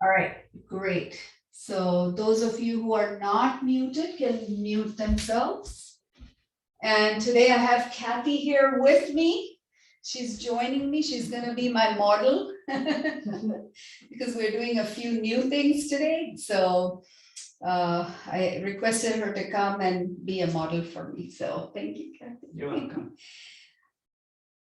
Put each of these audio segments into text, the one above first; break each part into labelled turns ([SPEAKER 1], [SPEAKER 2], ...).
[SPEAKER 1] All right, great. So those of you who are not muted can mute themselves. And today I have Kathy here with me. She's joining me. She's going to be my model because we're doing a few new things today. So I requested her to come and be a model for me. So thank you, Kathy.
[SPEAKER 2] You're welcome.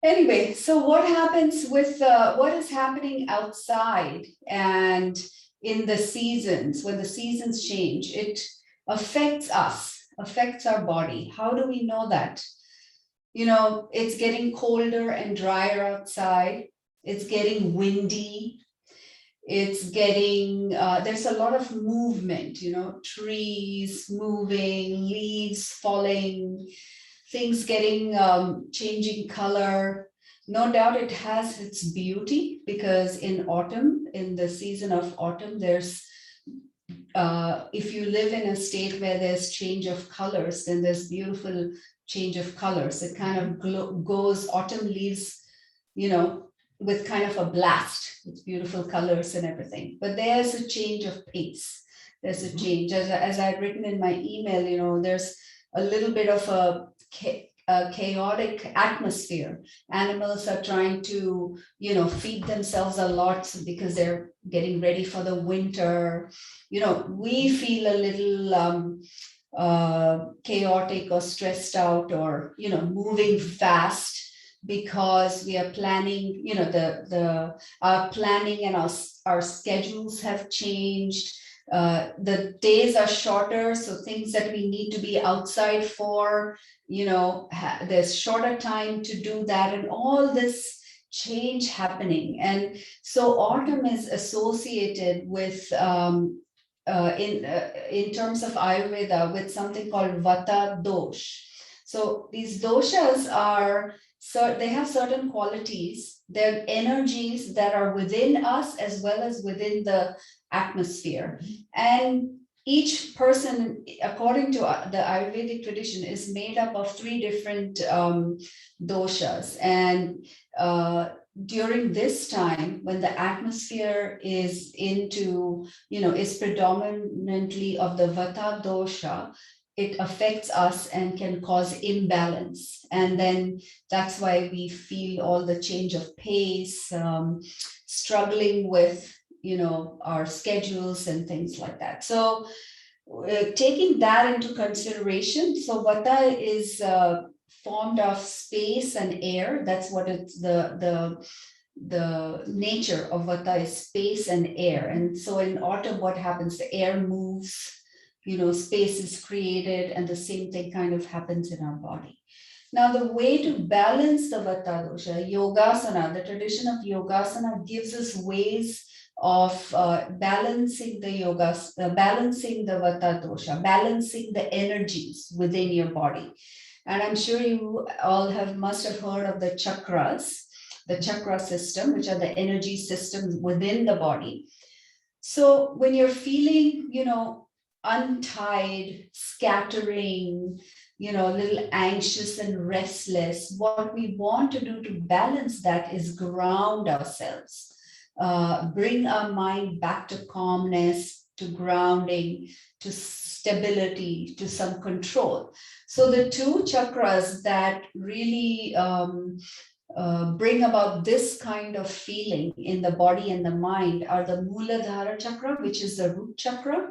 [SPEAKER 1] Anyway, so what happens with what is happening outside and in the seasons, when the seasons change, it affects us, affects our body. How do we know that? You know, it's getting colder and drier outside. It's getting windy. It's getting, there's a lot of movement, you know, trees moving, leaves falling, things getting changing color. No doubt it has its beauty because in autumn, in the season of autumn, there's if you live in a state where there's change of colors, then there's beautiful change of colors. It kind of goes, autumn leaves, you know, with kind of a blast, with beautiful colors and everything. But there's a change of pace. There's a change. As I've written in my email, you know, there's a little bit of a chaotic atmosphere. Animals are trying to, you know, feed themselves a lot because they're getting ready for the winter. You know, we feel a little chaotic or stressed out or, you know, moving fast because we are planning, you know, our planning and our schedules have changed. The days are shorter, so things that we need to be outside for, you know, there's shorter time to do that, and all this change happening. And so autumn is associated with in terms of Ayurveda with something called Vata Dosha. So these doshas are, so they have certain qualities. They're energies that are within us as well as within the atmosphere. And each person, according to the Ayurvedic tradition, is made up of 3 different doshas. And during this time, when the atmosphere is into, you know, is predominantly of the Vata dosha, it affects us and can cause imbalance. And then that's why we feel all the change of pace, struggling with, you know, our schedules and things like that. So taking that into consideration, so Vata is formed of space and air. That's what it's the nature of Vata is space and air. And so in autumn, what happens? The air moves, you know, space is created, and the same thing kind of happens in our body. Now, the way to balance the Vata dosha, yogasana, the tradition of yogasana gives us ways of balancing the yogas, balancing the Vata dosha, balancing the energies within your body. And I'm sure you all must have heard of the chakras, the chakra system, which are the energy systems within the body. So when you're feeling, you know, untied, scattering, you know, a little anxious and restless, what we want to do to balance that is ground ourselves, bring our mind back to calmness, to grounding, to stability, to some control. So the 2 chakras that really bring about this kind of feeling in the body and the mind are the Muladhara chakra, which is the root chakra,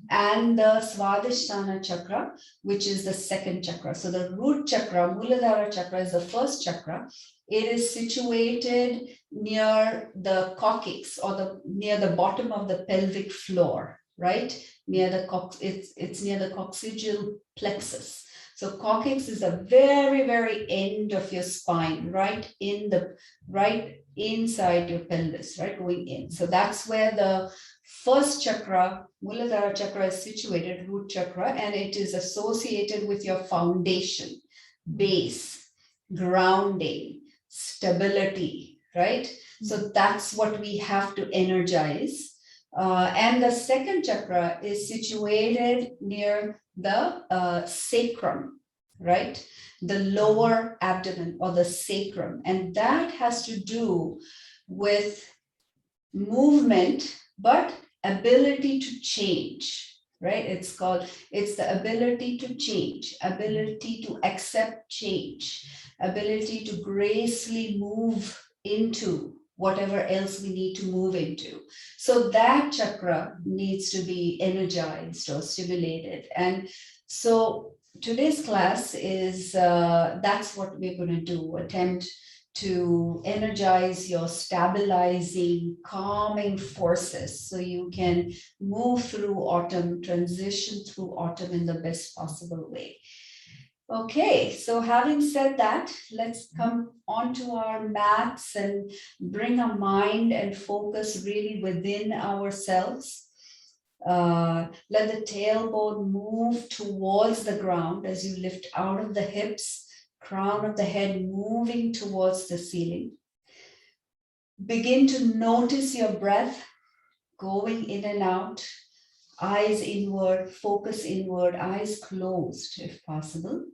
[SPEAKER 1] and the Swadhishthana chakra, which is the 2nd chakra. So the root chakra, Muladhara chakra, is the 1st chakra. It is situated near the coccyx, or near the bottom of the pelvic floor, right? Near the it's near the coccygeal plexus. So coccyx is the very, very end of your spine, right inside your pelvis, right, going in. So that's where the 1st chakra, Muladhara chakra, is situated, root chakra, and it is associated with your foundation, base, grounding, stability, right? So that's what we have to energize. And the 2nd chakra is situated near the sacrum, right? The lower abdomen, or the sacrum. And that has to do with movement, but ability to change, right? It's the ability to change, ability to accept change, ability to gracefully move into whatever else we need to move into. So that chakra needs to be energized or stimulated. And so today's class is that's what we're going to do, attempt to energize your stabilizing, calming forces so you can move through autumn, transition through autumn in the best possible way. Okay, so having said that, let's come onto our mats and bring our mind and focus really within ourselves. Let the tailbone move towards the ground as you lift out of the hips, crown of the head moving towards the ceiling. Begin to notice your breath going in and out, eyes inward, focus inward, eyes closed if possible.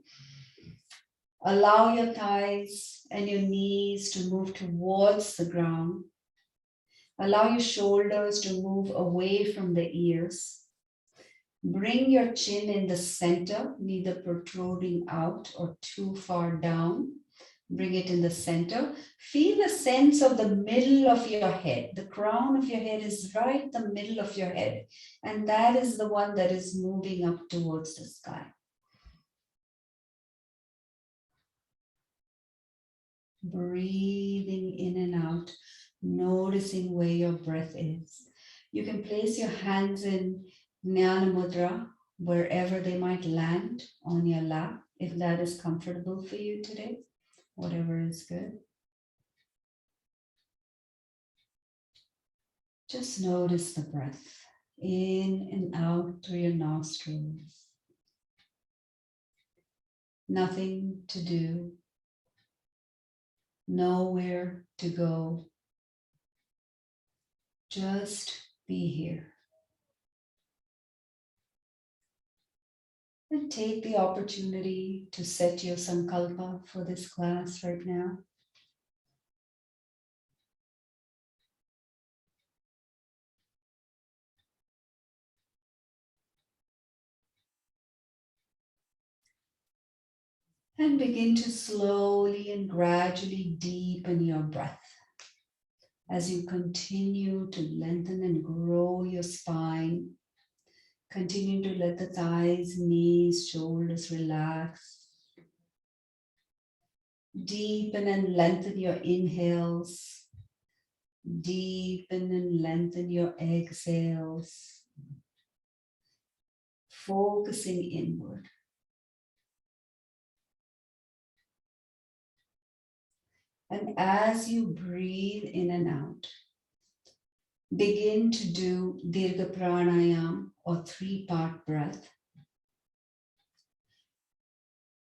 [SPEAKER 1] Allow your thighs and your knees to move towards the ground. Allow your shoulders to move away from the ears. Bring your chin in the center, neither protruding out or too far down. Bring it in the center. Feel a sense of the middle of your head. The crown of your head is right the middle of your head. And that is the one that is moving up towards the sky. Breathing in and out, noticing where your breath is. You can place your hands in Jnana Mudra, wherever they might land on your lap, if that is comfortable for you today, whatever is good. Just notice the breath in and out through your nostrils. Nothing to do, nowhere to go. Just be here. And take the opportunity to set your sankalpa for this class right now. And begin to slowly and gradually deepen your breath as you continue to lengthen and grow your spine. Continue to let the thighs, knees, shoulders relax. Deepen and lengthen your inhales. Deepen and lengthen your exhales. Focusing inward. And as you breathe in and out, begin to do Dirgha Pranayam or 3-part breath.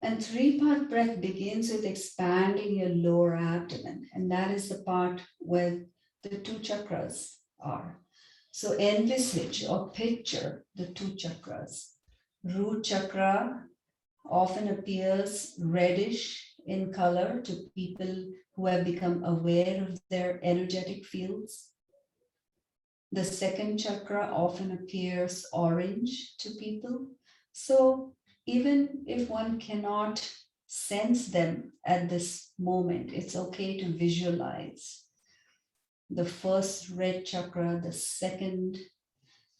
[SPEAKER 1] And 3-part breath begins with expanding your lower abdomen. And that is the part where the 2 chakras are. So envisage or picture the 2 chakras. Root chakra often appears reddish in color to people who have become aware of their energetic fields. The 2nd chakra often appears orange to people. So even if one cannot sense them at this moment, it's okay to visualize the 1st red chakra, the 2nd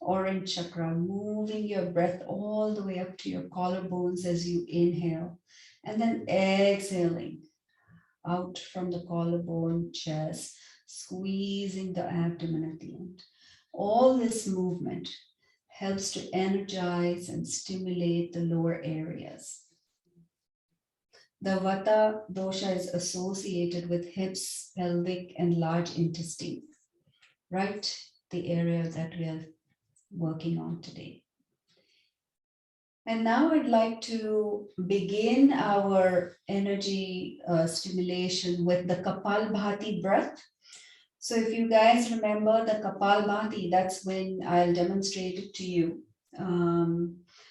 [SPEAKER 1] orange chakra, moving your breath all the way up to your collarbones as you inhale, and then exhaling out from the collarbone, chest, squeezing the abdomen at the end. All this movement helps to energize and stimulate the lower areas. The Vata Dosha is associated with hips, pelvic, and large intestine, right? The area that we are working on today. And now I'd like to begin our energy stimulation with the Kapalbhati breath. So if you guys remember the Kapalbhati, that's when I'll demonstrate it to you.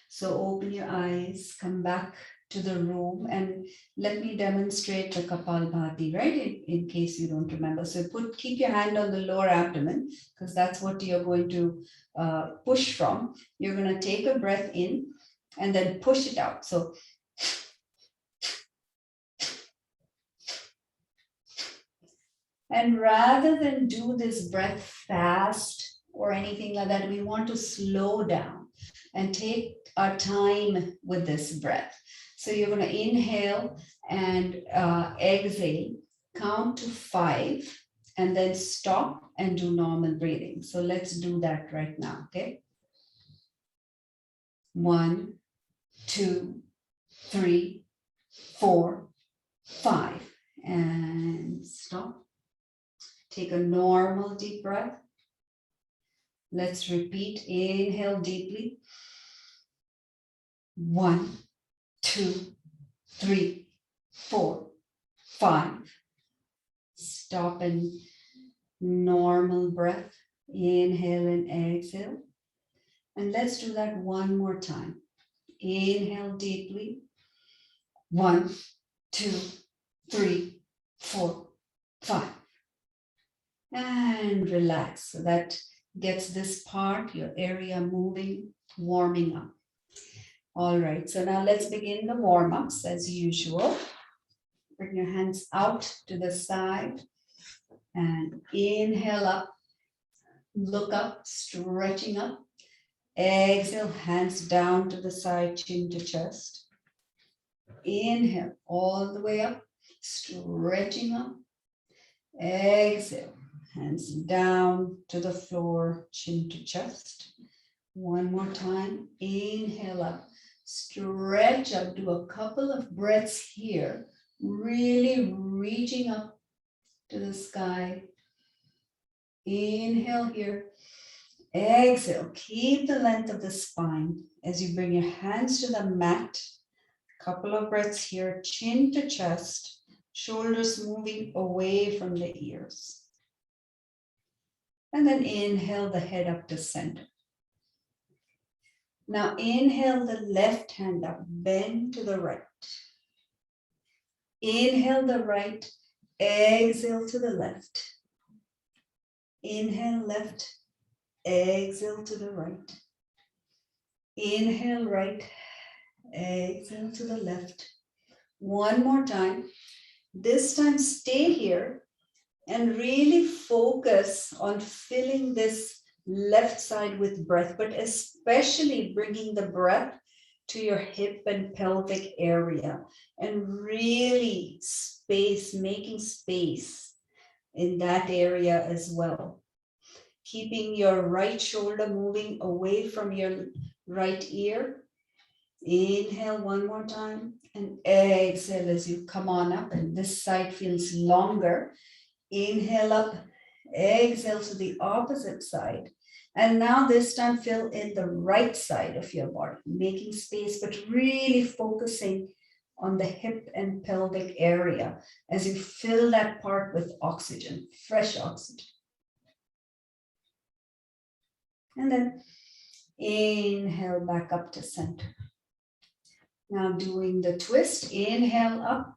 [SPEAKER 1] So open your eyes, come back to the room, and let me demonstrate the Kapalbhati, right? In case you don't remember. So keep your hand on the lower abdomen, because that's what you're going to push from. You're going to take a breath in and then push it out. So and rather than do this breath fast or anything like that, we want to slow down and take our time with this breath. So you're going to inhale and exhale, count to 5, and then stop and do normal breathing. So let's do that right now, okay? 1, 2, 3, 4, 5, and stop. Take a normal deep breath. Let's repeat. Inhale deeply. 1, 2, 3, 4, 5. Stop and normal breath. Inhale and exhale. And let's do that one more time. Inhale deeply. 1, 2, 3, 4, 5. And relax. So that gets this part, your area moving, warming up. All right, so now let's begin the warm-ups as usual. Bring your hands out to the side and inhale up, look up, stretching up. Exhale, hands down to the side, chin to chest. Inhale, all the way up, stretching up. Exhale, hands down to the floor, chin to chest. One more time, inhale up, stretch up, do a couple of breaths here, really reaching up to the sky. Inhale here, exhale, keep the length of the spine as you bring your hands to the mat. Couple of breaths here, chin to chest, shoulders moving away from the ears. And then inhale the head up to center. Now inhale the left hand up, bend to the right. Inhale the right, exhale to the left. Inhale left, exhale to the right. Inhale right, exhale to the left. One more time. This time stay here and really focus on filling this left side with breath, but especially bringing the breath to your hip and pelvic area and really making space in that area as well. Keeping your right shoulder moving away from your right ear. Inhale one more time and exhale as you come on up, and this side feels longer. Inhale up, exhale to the opposite side. And now this time fill in the right side of your body, making space, but really focusing on the hip and pelvic area as you fill that part with oxygen, fresh oxygen. And then inhale back up to center. Now doing the twist, inhale up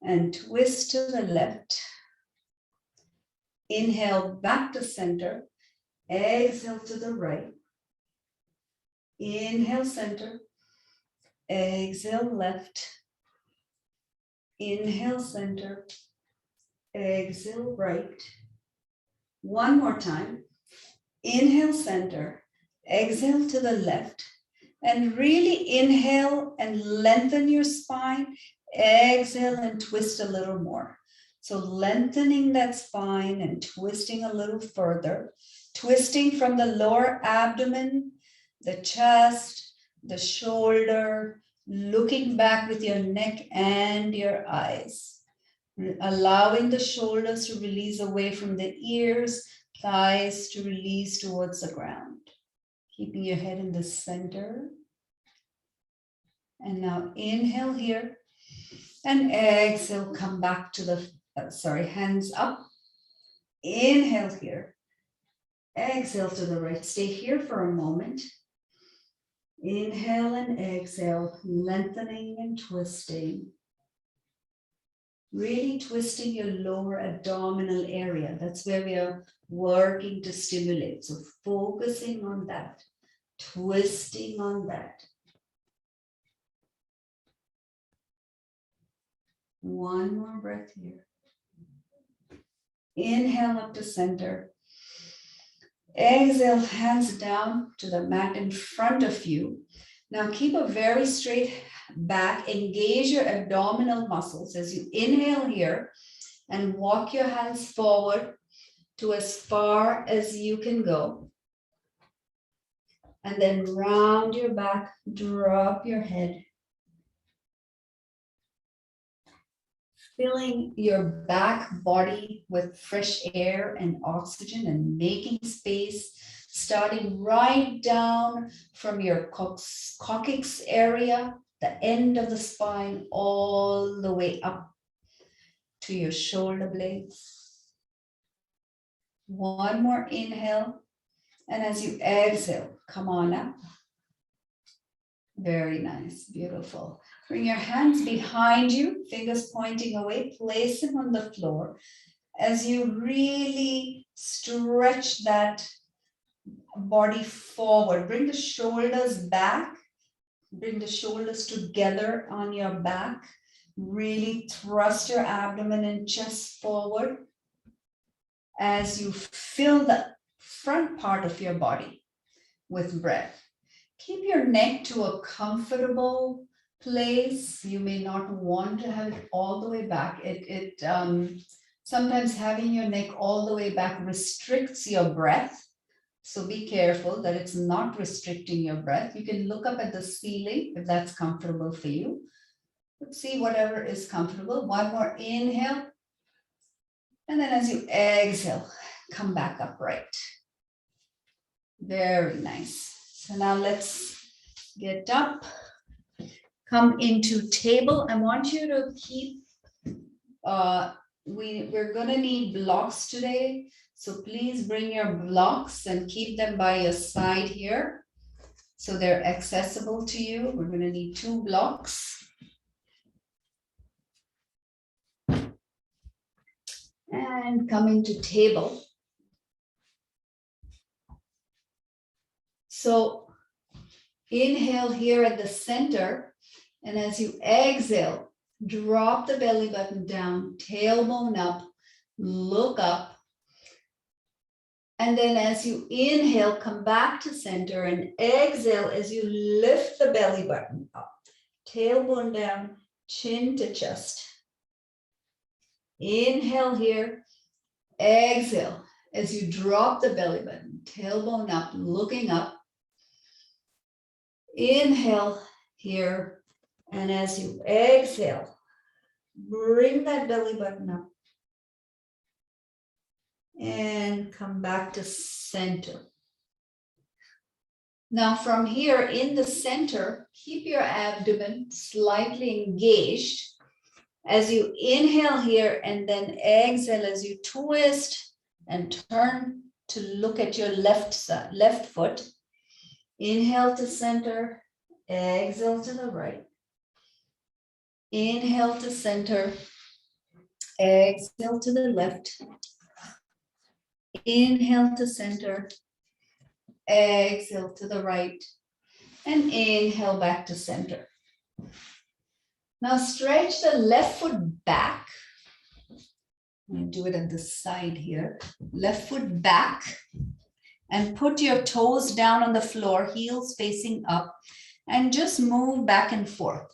[SPEAKER 1] and twist to the left. Inhale back to center, exhale to the right. Inhale center, exhale left. Inhale center, exhale right. One more time. Inhale center, exhale to the left. And really inhale and lengthen your spine. Exhale and twist a little more. So lengthening that spine and twisting a little further. Twisting from the lower abdomen, the chest, the shoulder, looking back with your neck and your eyes. Allowing the shoulders to release away from the ears, thighs to release towards the ground. Keeping your head in the center. And now inhale here and exhale, come back to the, hands up. Inhale here, exhale to the right. Stay here for a moment. Inhale and exhale, lengthening and twisting. Really twisting your lower abdominal area. That's where we are working to stimulate. So focusing on that, twisting on that. One more breath here. Inhale up to center. Exhale, hands down to the mat in front of you. Now keep a very straight back. Engage your abdominal muscles as you inhale here and walk your hands forward to as far as you can go. And then round your back, drop your head. Filling your back body with fresh air and oxygen and making space, starting right down from your coccyx area, the end of the spine, all the way up to your shoulder blades. One more inhale. And as you exhale, come on up. Very nice, beautiful. Bring your hands behind you, fingers pointing away, place them on the floor as you really stretch that body forward. Bring the shoulders back, bring the shoulders together on your back. Really thrust your abdomen and chest forward as you fill the front part of your body with breath. Keep your neck to a comfortable place. You may not want to have it all the way back. Sometimes having your neck all the way back restricts your breath. So be careful that it's not restricting your breath. You can look up at the ceiling if that's comfortable for you. Let's see whatever is comfortable. One more inhale. And then as you exhale, come back upright. Very nice. So now let's get up, come into table. I want you to keep, we're gonna need blocks today. So please bring your blocks and keep them by your side here. So they're accessible to you. We're gonna need 2 blocks. And coming to table. So inhale here at the center, and as you exhale, drop the belly button down, tailbone up, look up. And then as you inhale, come back to center and exhale as you lift the belly button up, tailbone down, chin to chest. Inhale here, exhale as you drop the belly button, tailbone up, looking up. Inhale here, and as you exhale, bring that belly button up and come back to center. Now from here in the center, keep your abdomen slightly engaged as you inhale here and then exhale as you twist and turn to look at your left foot. Inhale to center, exhale to the right. Inhale to center, exhale to the left. Inhale to center, exhale to the right, and inhale back to center. Now stretch the left foot back. I'm going to do it on this side here. Left foot back. And put your toes down on the floor, heels facing up, and just move back and forth.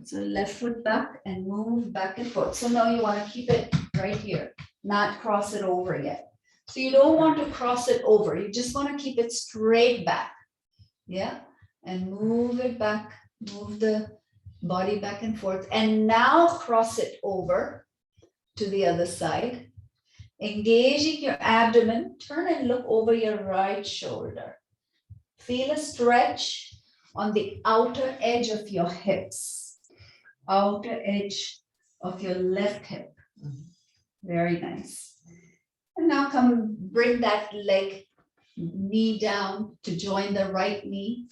[SPEAKER 1] So left foot back and move back and forth. So now you want to keep it right here, not cross it over yet. So you don't want to cross it over. You just want to keep it straight back. Yeah. And move it back, move the body back and forth. And now cross it over to the other side. Engaging your abdomen, turn and look over your right shoulder. Feel a stretch on the outer edge of your hips, outer edge of your left hip. Very nice. And now come bring that knee down to join the right knee.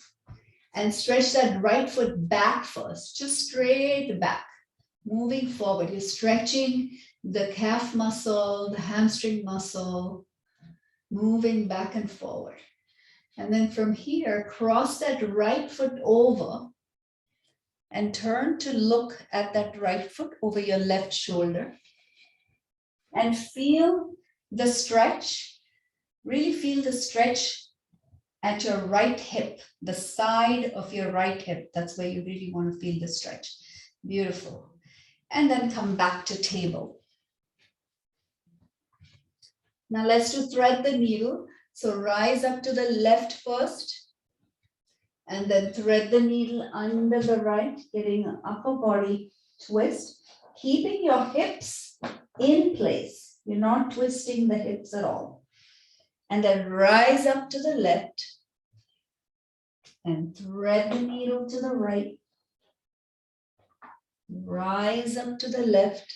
[SPEAKER 1] And stretch that right foot back first, just straight back, moving forward. You're stretching the calf muscle, the hamstring muscle, moving back and forward. And then from here, cross that right foot over and turn to look at that right foot over your left shoulder. And feel the stretch, really feel the stretch at your right hip, the side of your right hip. That's where you really want to feel the stretch. Beautiful. And then come back to table. Now let's do thread the needle. So rise up to the left first, and then thread the needle under the right, getting an upper body twist, keeping your hips in place. You're not twisting the hips at all. And then rise up to the left and thread the needle to the right. Rise up to the left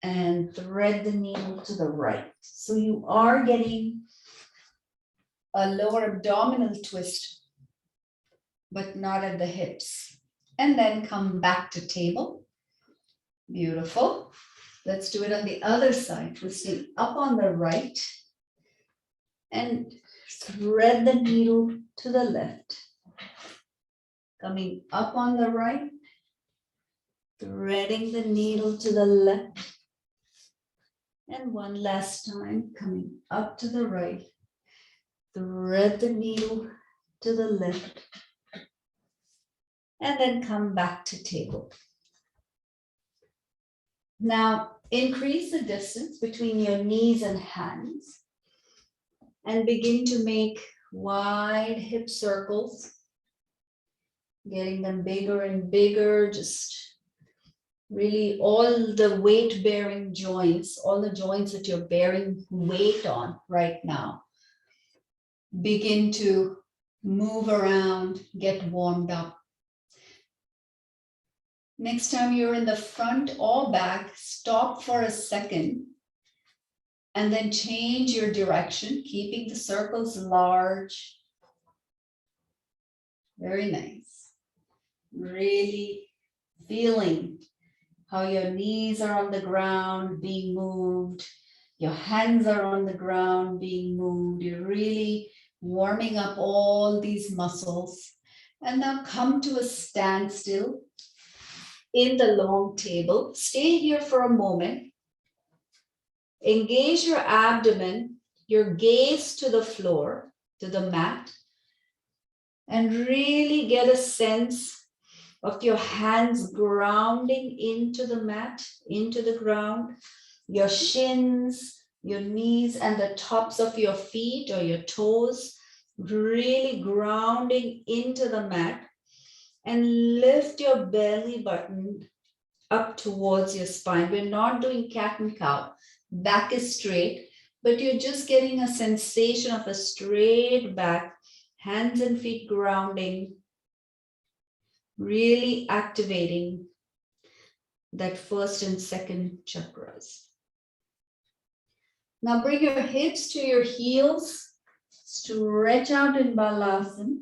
[SPEAKER 1] and thread the needle to the right. So you are getting a lower abdominal twist, but not at the hips. And then come back to table. Beautiful. Let's do it on the other side. Twisting up on the right and thread the needle to the left. Coming up on the right, threading the needle to the left. And one last time, coming up to the right, thread the needle to the left. And then come back to table. Now, increase the distance between your knees and hands and begin to make wide hip circles, getting them bigger and bigger, just really all the weight-bearing joints, all the joints that you're bearing weight on right now, begin to move around, get warmed up. Next time you're in the front or back, stop for a second and then change your direction, keeping the circles large. Very nice. Really feeling how your knees are on the ground being moved, your hands are on the ground being moved. You're really warming up all these muscles. And now come to a standstill in the long table. Stay here for a moment. Engage your abdomen, your gaze to the floor, to the mat, and really get a sense of your hands grounding into the mat, into the ground, your shins, your knees, and the tops of your feet or your toes, really grounding into the mat. And lift your belly button up towards your spine. We're not doing cat and cow. Back is straight, but you're just getting a sensation of a straight back, hands and feet grounding, really activating that first and second chakras. Now bring your hips to your heels, stretch out in Balasana.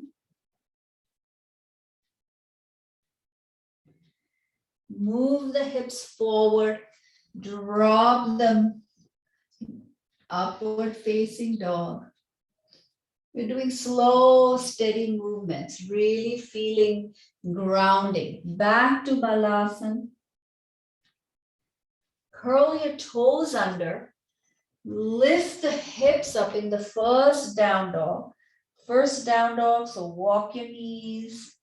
[SPEAKER 1] Move the hips forward, drop them, upward facing dog. We're doing slow, steady movements, really feeling grounding. Back to Balasana. Curl your toes under. Lift the hips up in the first down dog. First down dog, so walk your knees,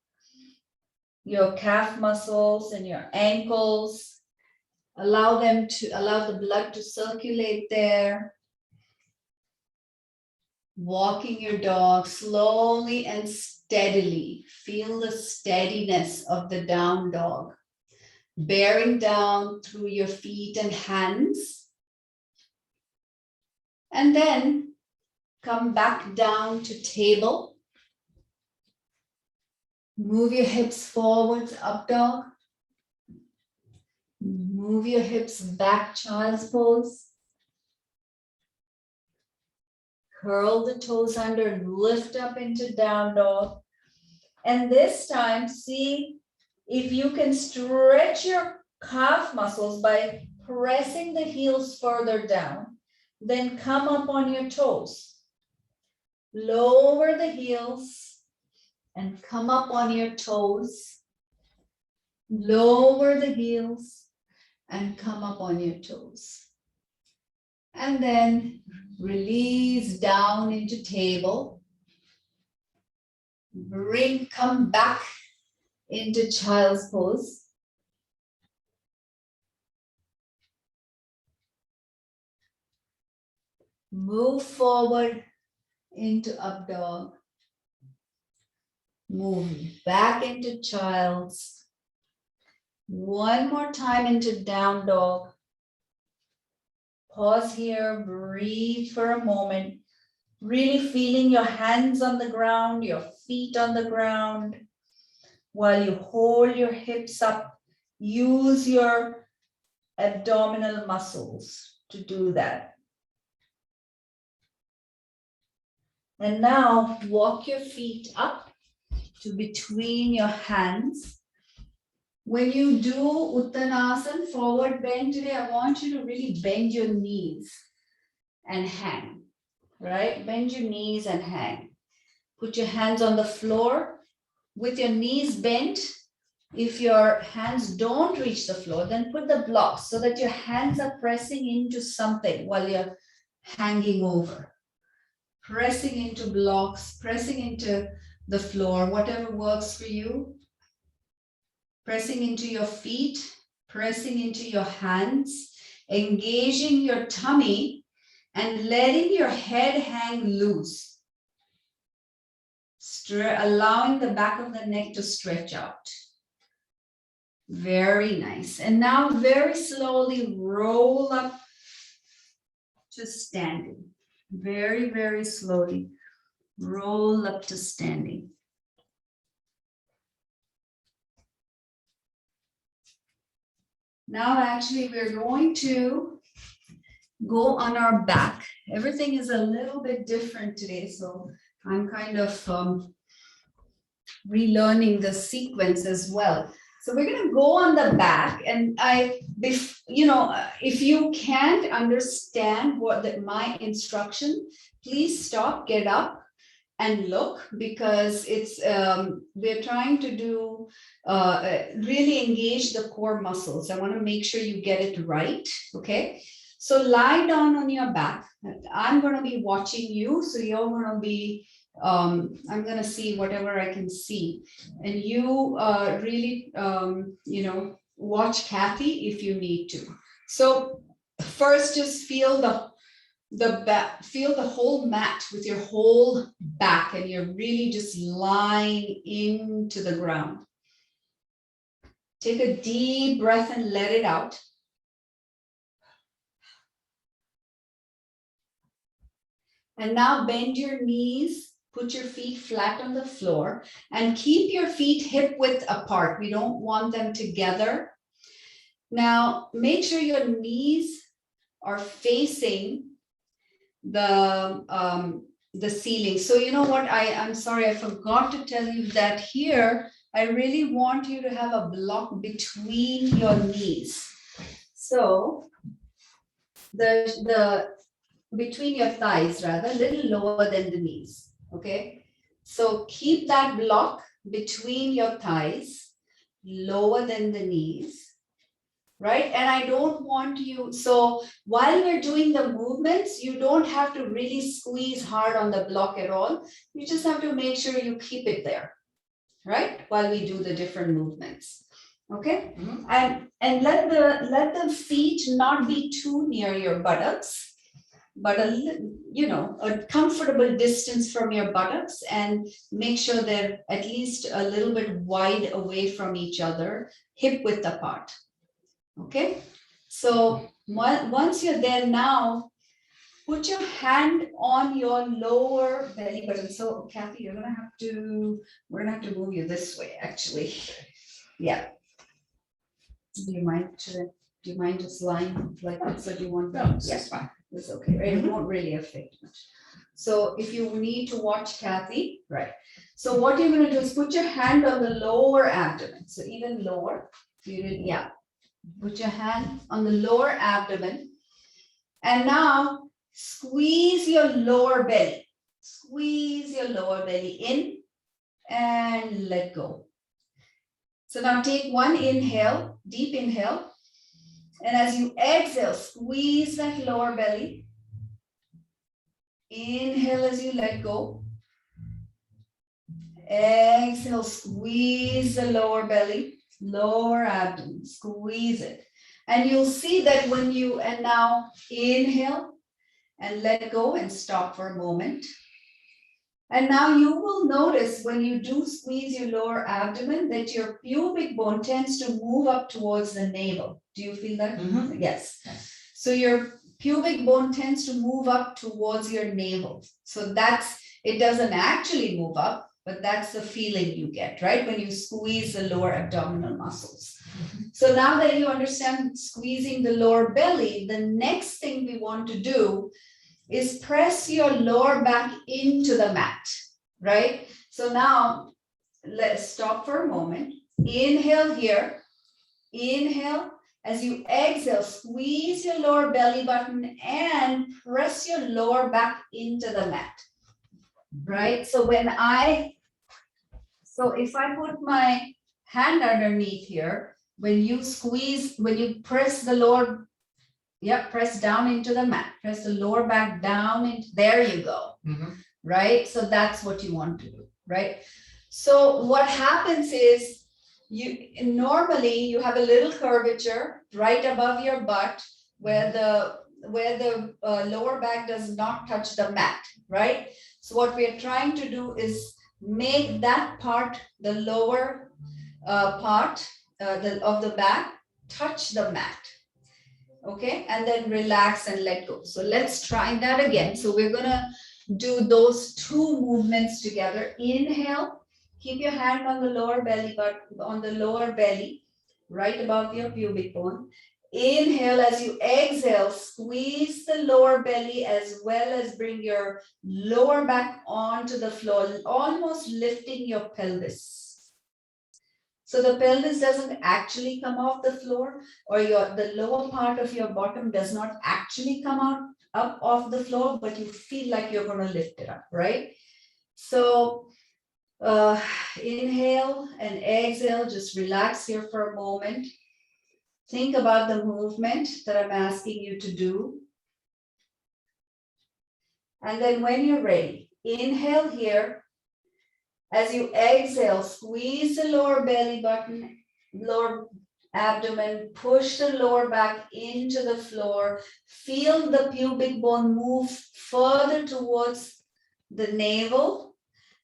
[SPEAKER 1] your calf muscles and your ankles. Allow the blood to circulate there. Walking your dog slowly and steadily. Feel the steadiness of the down dog. Bearing down through your feet and hands. And then come back down to table. Move your hips forwards, up dog. Move your hips back, child's pose. Curl the toes under and lift up into down dog. And this time, see if you can stretch your calf muscles by pressing the heels further down. Then come up on your toes. Lower the heels and come up on your toes. Lower the heels and come up on your toes. And then release down into table. Come back into child's pose. Move forward into up dog. Move back into child's. One more time into down dog. Pause here, breathe for a moment. Really feeling your hands on the ground, your feet on the ground. While you hold your hips up, use your abdominal muscles to do that. And now walk your feet up to between your hands. When you do Uttanasana, forward bend today, I want you to really bend your knees and hang, right? Bend your knees and hang. Put your hands on the floor with your knees bent. If your hands don't reach the floor, then put the blocks so that your hands are pressing into something while you're hanging over. Pressing into blocks, pressing into the floor, whatever works for you. Pressing into your feet, pressing into your hands, engaging your tummy and letting your head hang loose. Allowing the back of the neck to stretch out. Very nice. And now very slowly roll up to standing. Very, very slowly roll up to standing. Now, actually, we're going to go on our back. Everything is a little bit different today, so I'm kind of relearning the sequence as well. So we're going to go on the back, and if you can't understand my instruction, please stop, get up, and look, because it's we're trying to do really engage the core muscles. I want to make sure you get it right. Okay, so lie down on your back. I'm going to be watching you, so you're going to be I'm going to see whatever I can see, and you really watch Kathy if you need to. So first, just feel feel the whole mat with your whole back, and you're really just lying into the ground. Take a deep breath and let it out. And now bend your knees, put your feet flat on the floor, and keep your feet hip width apart. We don't want them together. Now make sure your knees are facing the ceiling. So you know what, I'm sorry, I forgot to tell you that here, I really want you to have a block between your knees. So between your thighs, rather, a little lower than the knees, okay? So keep that block between your thighs, lower than the knees. Right? And I don't want you, so while we're doing the movements, you don't have to really squeeze hard on the block at all. You just have to make sure you keep it there, right? While we do the different movements. Okay? Mm-hmm. And let the feet not be too near your buttocks, but a comfortable distance from your buttocks, and make sure they're at least a little bit wide away from each other, hip width apart. Okay, so once you're there, now put your hand on your lower belly button. So Kathy, we're gonna have to move you this way, actually. Yeah. Do you mind just lying like this, or do you want?
[SPEAKER 2] No, that's fine.
[SPEAKER 1] It's okay, right? It won't really affect much. So if you need to watch Kathy, right. So what you're going to do is put your hand on the lower abdomen. So even lower, yeah. Put your hand on the lower abdomen. And now squeeze your lower belly. Squeeze your lower belly in and let go. So now take one inhale, deep inhale. And as you exhale, squeeze that lower belly. Inhale as you let go. Exhale, squeeze the lower belly, lower abdomen, squeeze it. And you'll see that when you, and now inhale and let go and stop for a moment. And now you will notice when you do squeeze your lower abdomen that your pubic bone tends to move up towards the navel. Do you feel that? Mm-hmm. Yes. So your pubic bone tends to move up towards your navel. So it doesn't actually move up, but that's the feeling you get, right? When you squeeze the lower abdominal muscles. Mm-hmm. So now that you understand squeezing the lower belly, the next thing we want to do is press your lower back into the mat, right? So now let's stop for a moment. Inhale here. Inhale. As you exhale, squeeze your lower belly button and press your lower back into the mat, right? So if I put my hand underneath here, when you press the lower, press down into the mat, press the lower back down, there you go, right? So that's what you want to do, right? So what happens is, normally you have a little curvature right above your butt where the lower back does not touch the mat, right? So what we are trying to do is make that part, the lower part of the back, touch the mat. Okay, and then relax and let go. So let's try that again. So we're gonna do those two movements together. Inhale, keep your hand on the lower belly, right above your pubic bone. Inhale, as you exhale, squeeze the lower belly as well as bring your lower back onto the floor, almost lifting your pelvis. So the pelvis doesn't actually come off the floor, or the lower part of your bottom does not actually come up off the floor, but you feel like you're going to lift it up, right? So inhale and exhale, just relax here for a moment. Think about the movement that I'm asking you to do. And then when you're ready, inhale here. As you exhale, squeeze the lower belly button, lower abdomen, push the lower back into the floor. Feel the pubic bone move further towards the navel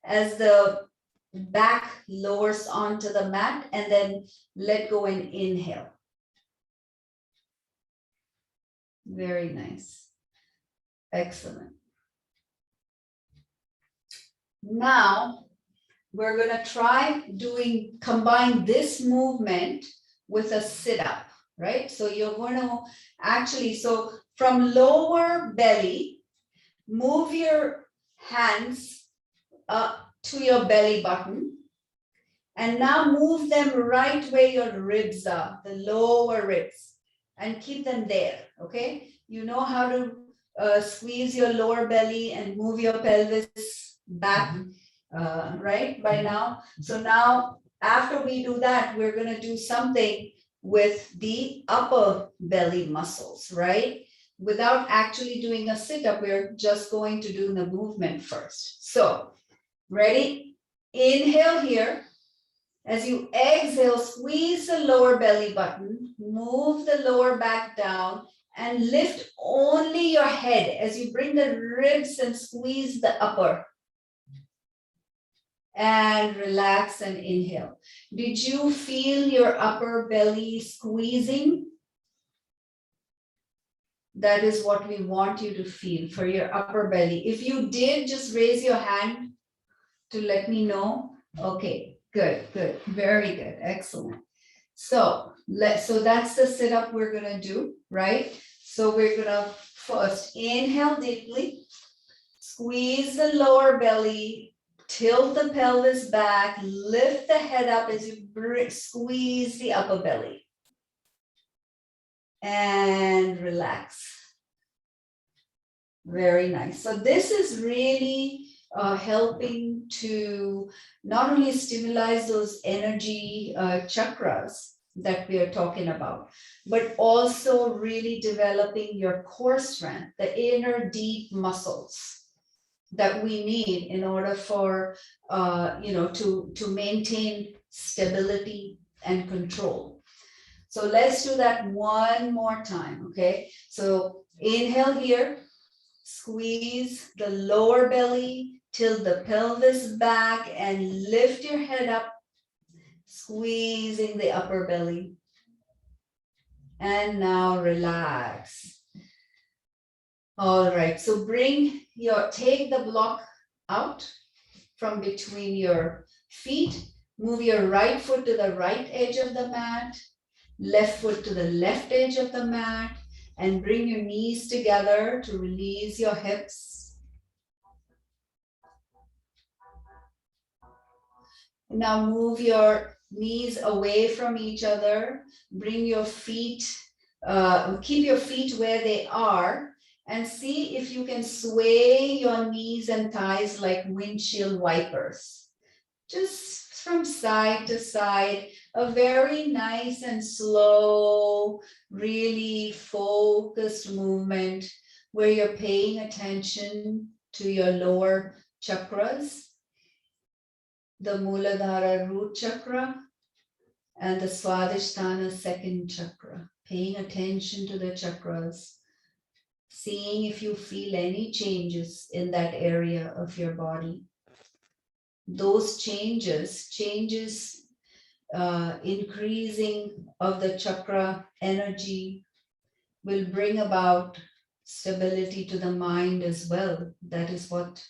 [SPEAKER 1] as the back lowers onto the mat, and then let go and inhale. Very nice. Excellent. Now, we're going to try combine this movement with a sit-up, right? So you're going to so from lower belly, move your hands up to your belly button, and now move them right where your ribs are, the lower ribs, and keep them there, okay? You know how to squeeze your lower belly and move your pelvis back. Right by now. So now after we do that, we're going to do something with the upper belly muscles, right? Without actually doing a sit-up, we're just going to do the movement first. So ready? Inhale here. As you exhale, squeeze the lower belly button, move the lower back down, and lift only your head as you bring the ribs and squeeze the upper. And relax and inhale. Did you feel your upper belly squeezing? That is what we want you to feel for your upper belly. If you did, just raise your hand to let me know. Okay, good, good, very good, excellent. So that's the sit-up we're gonna do, right? So we're gonna first inhale deeply. Squeeze the lower belly, tilt the pelvis back, lift the head up as you squeeze the upper belly. And relax. Very nice. So this is really helping to not only stimulate those energy chakras that we are talking about, but also really developing your core strength, the inner deep muscles that we need in order for, to maintain stability and control. So let's do that one more time, okay? So inhale here, squeeze the lower belly, tilt the pelvis back and lift your head up, squeezing the upper belly. And now relax. All right, so take the block out from between your feet, move your right foot to the right edge of the mat, left foot to the left edge of the mat, and bring your knees together to release your hips. Now move your knees away from each other, bring your feet, keep your feet where they are, and see if you can sway your knees and thighs like windshield wipers. Just from side to side, a very nice and slow, really focused movement where you're paying attention to your lower chakras, the Muladhara root chakra and the Swadhishthana second chakra. Paying attention to the chakras, seeing if you feel any changes in that area of your body. Those changes, increasing of the chakra energy will bring about stability to the mind as well. That is what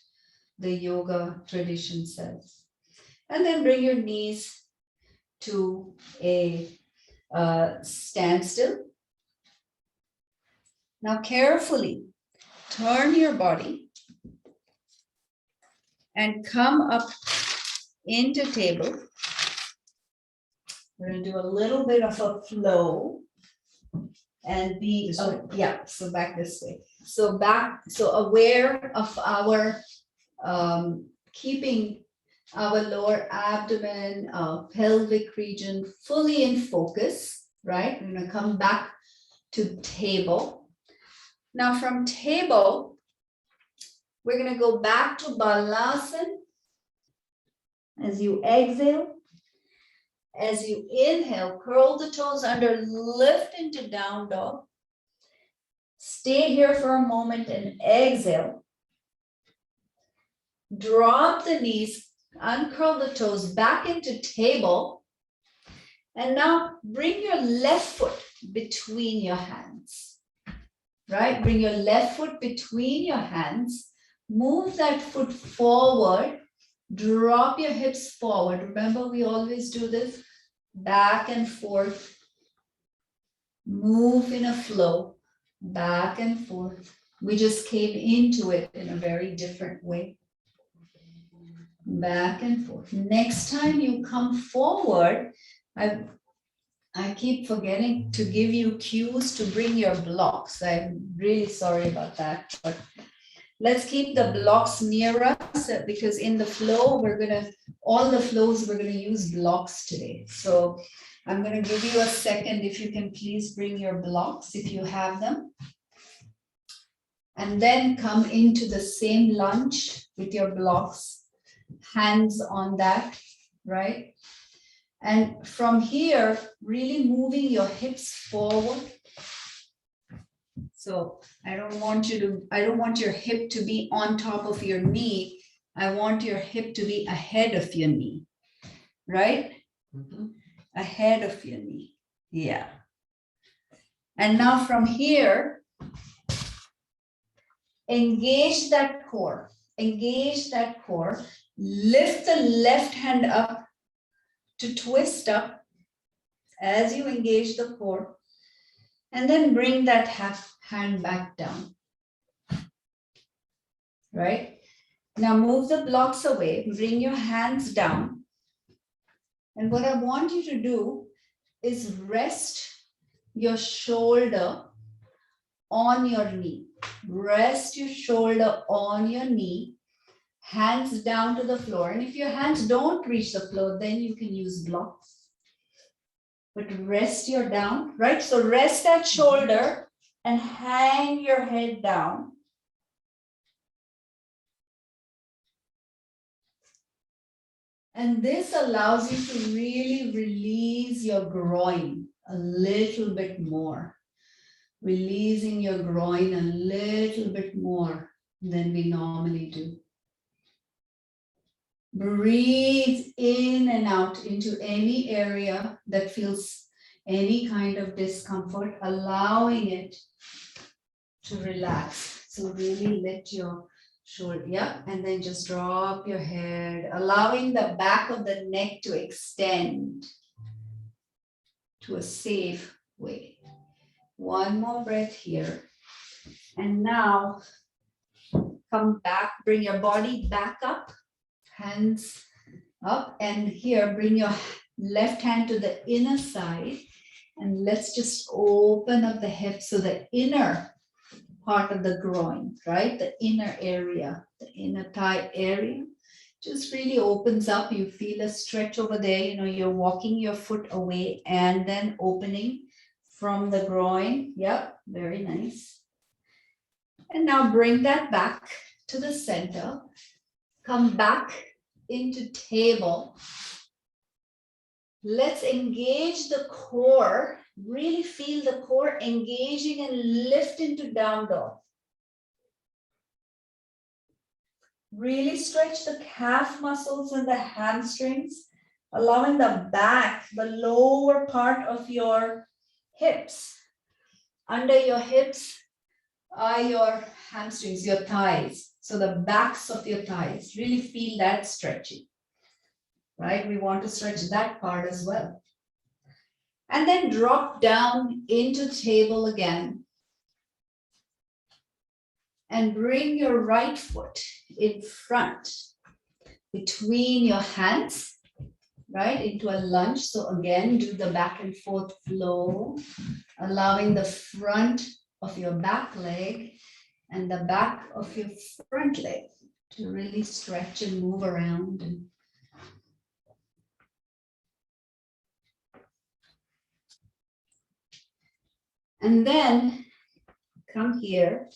[SPEAKER 1] the yoga tradition says. And then bring your knees to a standstill. Now carefully turn your body and come up into table. We're going to do a little bit of a flow and be, so back this way. So aware of our, keeping our lower abdomen, pelvic region fully in focus, right? We're going to come back to table. Now from table, we're going to go back to Balasana. As you exhale, as you inhale, curl the toes under, lift into down dog. Stay here for a moment and exhale. Drop the knees, uncurl the toes back into table. And now bring your left foot between your hands, right? Bring your left foot between your hands. Move that foot forward. Drop your hips forward. Remember, we always do this. Back and forth. Move in a flow. Back and forth. We just came into it in a very different way. Back and forth. Next time you come forward, I keep forgetting to give you cues to bring your blocks. I'm really sorry about that, but let's keep the blocks near us because in the flow, all the flows, we're going to use blocks today. So I'm going to give you a second if you can please bring your blocks if you have them. And then come into the same lunge with your blocks, hands on that, right? And from here, really moving your hips forward. So I don't want your hip to be on top of your knee. I want your hip to be ahead of your knee, right? Mm-hmm. Ahead of your knee. Yeah. And now from here, engage that core. Engage that core. Lift the left hand up to twist up as you engage the core. And then bring that hand back down. right? Now move the blocks away, bring your hands down. And what I want you to do is rest your shoulder on your knee. Rest your shoulder on your knee, hands down to the floor. And if your hands don't reach the floor, then you can use blocks. But rest your down, right? So rest that shoulder and hang your head down. And this allows you to really release your groin a little bit more. Releasing your groin a little bit more than we normally do. Breathe in and out into any area that feels any kind of discomfort, allowing it to relax. So really let your shoulder, yeah, and then just drop your head, allowing the back of the neck to extend to a safe way. One more breath here. And now come back, bring your body back up, hands up, and here bring your left hand to the inner side, and let's just open up the hips, so the inner part of the groin, right? The inner area, the inner thigh area, just really opens up. You feel a stretch over there. You know, you're walking your foot away and then opening from the groin. Yep, very nice. And now bring that back to the center. Come back into table. Let's engage the core. Really feel the core engaging and lift into down dog. Really stretch the calf muscles and the hamstrings, allowing the back, the lower part of your hips. Under your hips are your hamstrings, your thighs. So the backs of your thighs, really feel that stretching, right? We want to stretch that part as well. And then drop down into table again. And bring your right foot in front between your hands, right, into a lunge. So again, do the back and forth flow, allowing the front of your back leg and the back of your front leg to really stretch and move around. And then come here.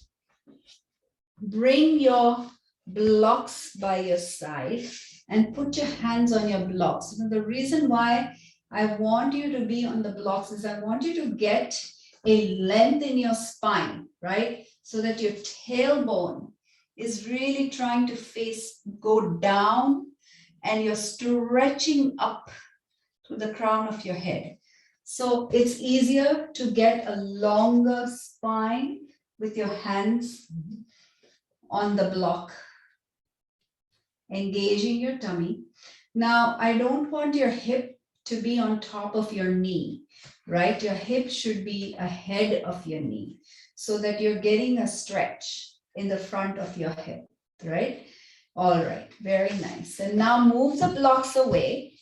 [SPEAKER 1] Bring your blocks by your side and put your hands on your blocks. Now, the reason why I want you to be on the blocks is I want you to get a length in your spine, right? So that your tailbone is really trying to go down, and you're stretching up to the crown of your head. So it's easier to get a longer spine with your hands on the block, engaging your tummy. Now, I don't want your hip to be on top of your knee, right? Your hip should be ahead of your knee so that you're getting a stretch in the front of your hip, right? All right, very nice. And now move the blocks away.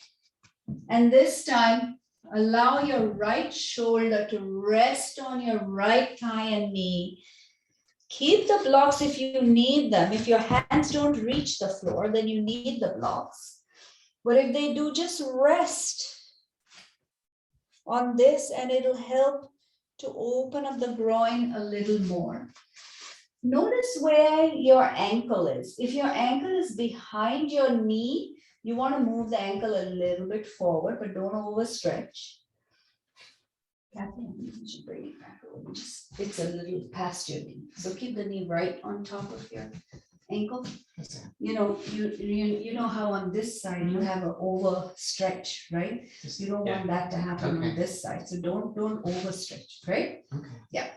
[SPEAKER 1] And this time, allow your right shoulder to rest on your right thigh and knee. Keep the blocks if you need them. If your hands don't reach the floor, then you need the blocks. But if they do, just rest on this and it'll help to open up the groin a little more. Notice where your ankle is. If your ankle is behind your knee, you want to move the ankle a little bit forward, but don't overstretch. You should bring it back over. It's a little past your knee. So keep the knee right on top of your ankle. You know, you know how on this side you have an overstretch, right? You don't want that to happen on this side. So don't overstretch, right? Okay. Yeah.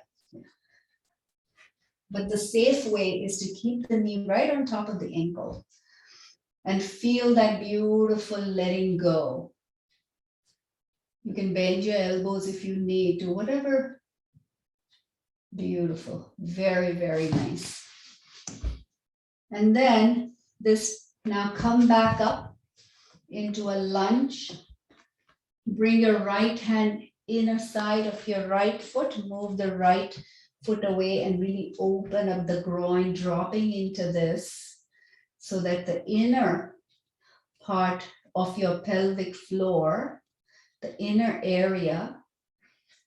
[SPEAKER 1] But the safe way is to keep the knee right on top of the ankle and feel that beautiful letting go. You can bend your elbows if you need to, whatever. Beautiful. Very, very nice. And then this, now come back up into a lunge. Bring your right hand inner side of your right foot, move the right foot away and really open up the groin, dropping into this so that the inner part of your pelvic floor, the inner area,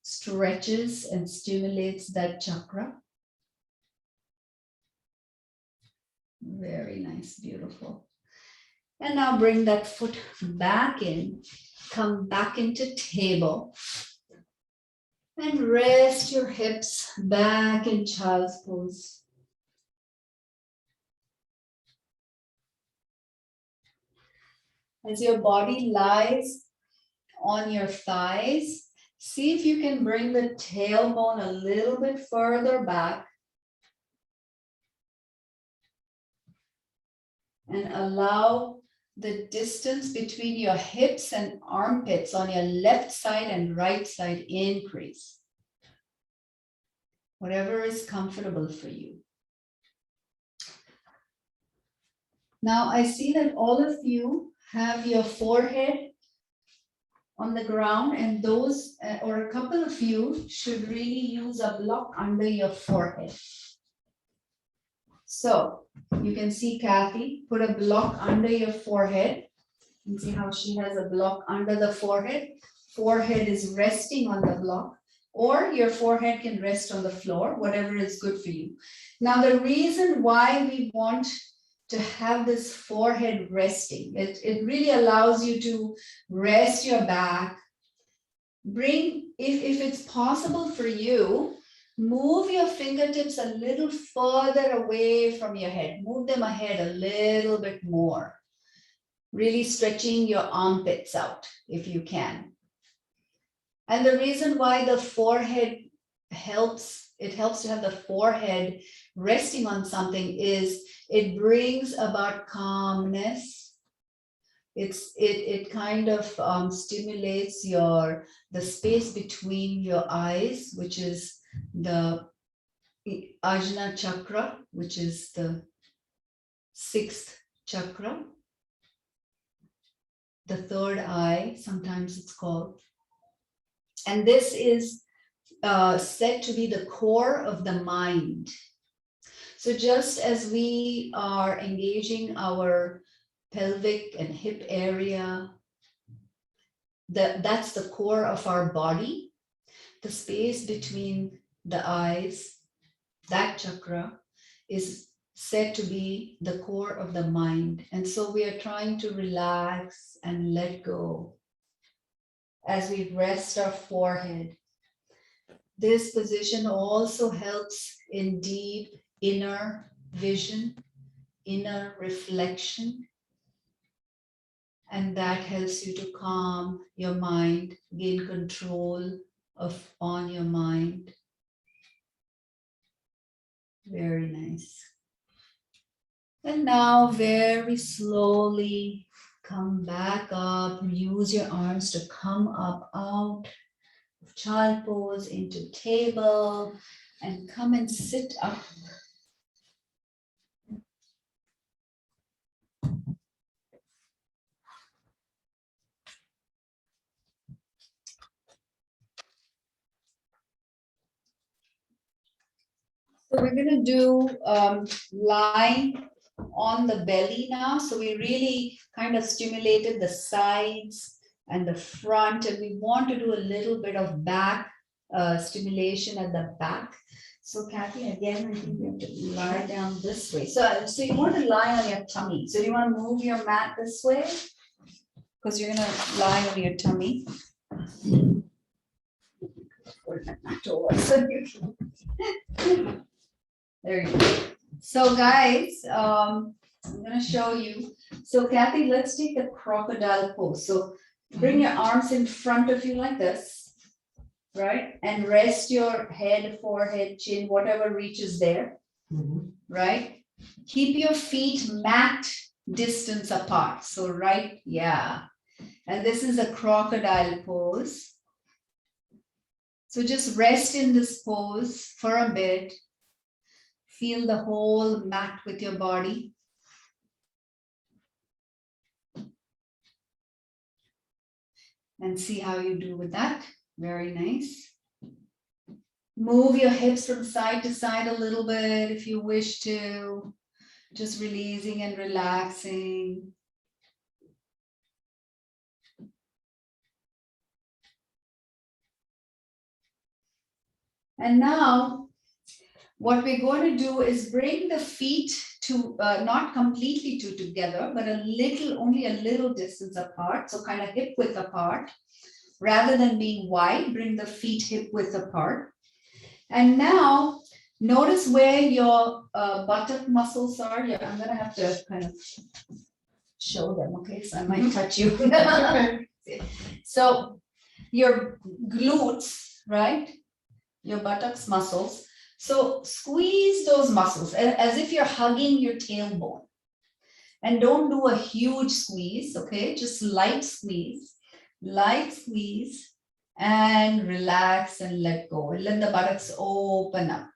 [SPEAKER 1] stretches and stimulates that chakra. Very nice, beautiful. And now bring that foot back in, come back into table, and rest your hips back in child's pose. As your body lies on your thighs, see if you can bring the tailbone a little bit further back and allow the distance between your hips and armpits on your left side and right side increase. Whatever is comfortable for you. Now I see that all of you have your forehead on the ground, and those, or a couple of you should really use a block under your forehead. So you can see Kathy put a block under your forehead. You see how she has a block under the forehead. Forehead is resting on the block, or your forehead can rest on the floor, whatever is good for you. Now, the reason why we want to have this forehead resting, it really allows you to rest your back. Bring, if it's possible for you, move your fingertips a little further away from your head. Move them ahead a little bit more. Really stretching your armpits out if you can. And the reason why the forehead helps, it helps to have the forehead resting on something is it brings about calmness. It kind of stimulates the space between your eyes, which is the Ajna chakra, which is the 6th chakra. The third eye, sometimes it's called. And this is said to be the core of the mind. So just as we are engaging our pelvic and hip area, that's the core of our body. The space between the eyes, that chakra, is said to be the core of the mind. And so we are trying to relax and let go as we rest our forehead. This position also helps in deep inner vision, inner reflection, and that helps you to calm your mind, gain control on your mind. Very nice. And now very slowly come back up, use your arms to come up out of child pose into table and come and sit up. So we're going to do lying on the belly now. So we really kind of stimulated the sides and the front, and we want to do a little bit of back stimulation at the back. So Kathy, again, I think you have to lie down this way. So you want to lie on your tummy. So do you want to move your mat this way? Because you're going to lie on your tummy. There you go. So guys, I'm going to show you. So Kathy, let's take the crocodile pose. So bring your arms in front of you like this, right? And rest your head, forehead, chin, whatever reaches there, right? Keep your feet mat distance apart. So right, yeah. And this is a crocodile pose. So just rest in this pose for a bit. Feel the whole mat with your body. And see how you do with that. Very nice. Move your hips from side to side a little bit if you wish to. Just releasing and relaxing. And now, what we're going to do is bring the feet to, not completely together, but only a little distance apart. So kind of hip width apart. Rather than being wide, bring the feet hip width apart. And now, notice where your buttock muscles are. I'm going to have to kind of show them, okay? So I might touch you. So your glutes, right? Your buttocks muscles. So squeeze those muscles as if you're hugging your tailbone. And don't do a huge squeeze, okay? Just light squeeze, and relax and let go. And let the buttocks open up.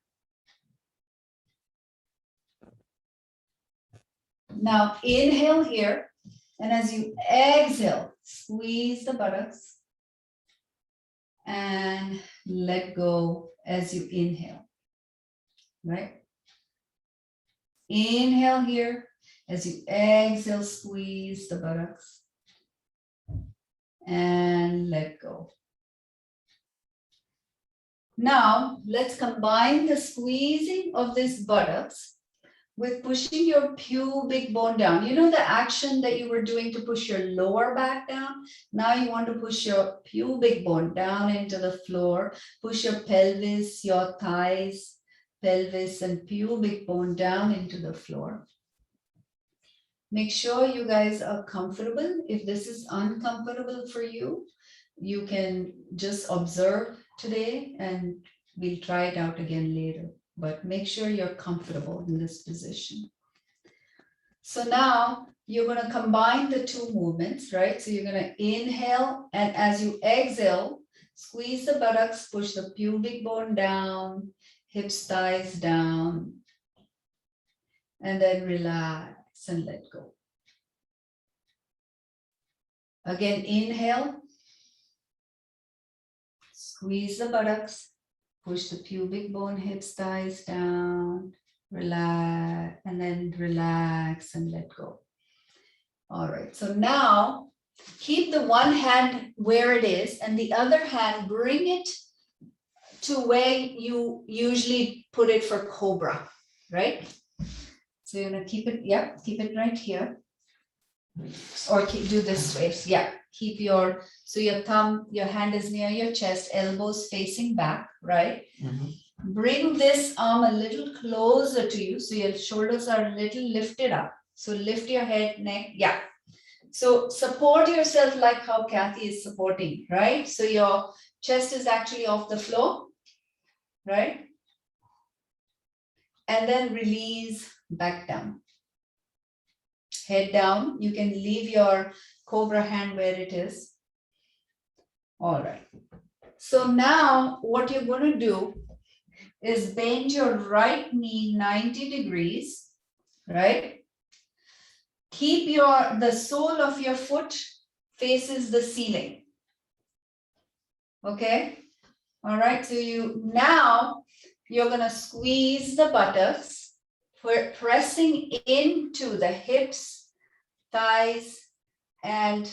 [SPEAKER 1] Now inhale here, and as you exhale, squeeze the buttocks and let go as you inhale, right? Inhale here, as you exhale, squeeze the buttocks and let go. Now, let's combine the squeezing of these buttocks with pushing your pubic bone down. You know the action that you were doing to push your lower back down? Now you want to push your pubic bone down into the floor. Push your pelvis, your thighs, pelvis, and pubic bone down into the floor. Make sure you guys are comfortable. If this is uncomfortable for you, you can just observe today and we'll try it out again later. But make sure you're comfortable in this position. So now you're going to combine the two movements, right? So you're going to inhale, and as you exhale, squeeze the buttocks, push the pubic bone down, hips, thighs down, and then relax and let go. Again, inhale, squeeze the buttocks, push the pubic bone, hips, thighs down, relax, and then relax and let go. All right, so now keep the one hand where it is and the other hand, bring it to where you usually put it for cobra, right? So you're gonna keep it, yeah, keep it right here. Or do this way, yeah. Keep your, so your thumb, your hand is near your chest, elbows facing back, right? Mm-hmm. Bring this arm a little closer to you, so your shoulders are a little lifted up. So lift your head, neck, yeah. So support yourself like how Kathy is supporting, right? So your chest is actually off the floor, right? And then release back down. Head down, you can leave your cobra hand where it is. All right. So now what you're going to do is bend your right knee 90 degrees, right? Keep the sole of your foot faces the ceiling. Okay. All right. So now you're going to squeeze the buttocks. We're pressing into the hips, thighs, and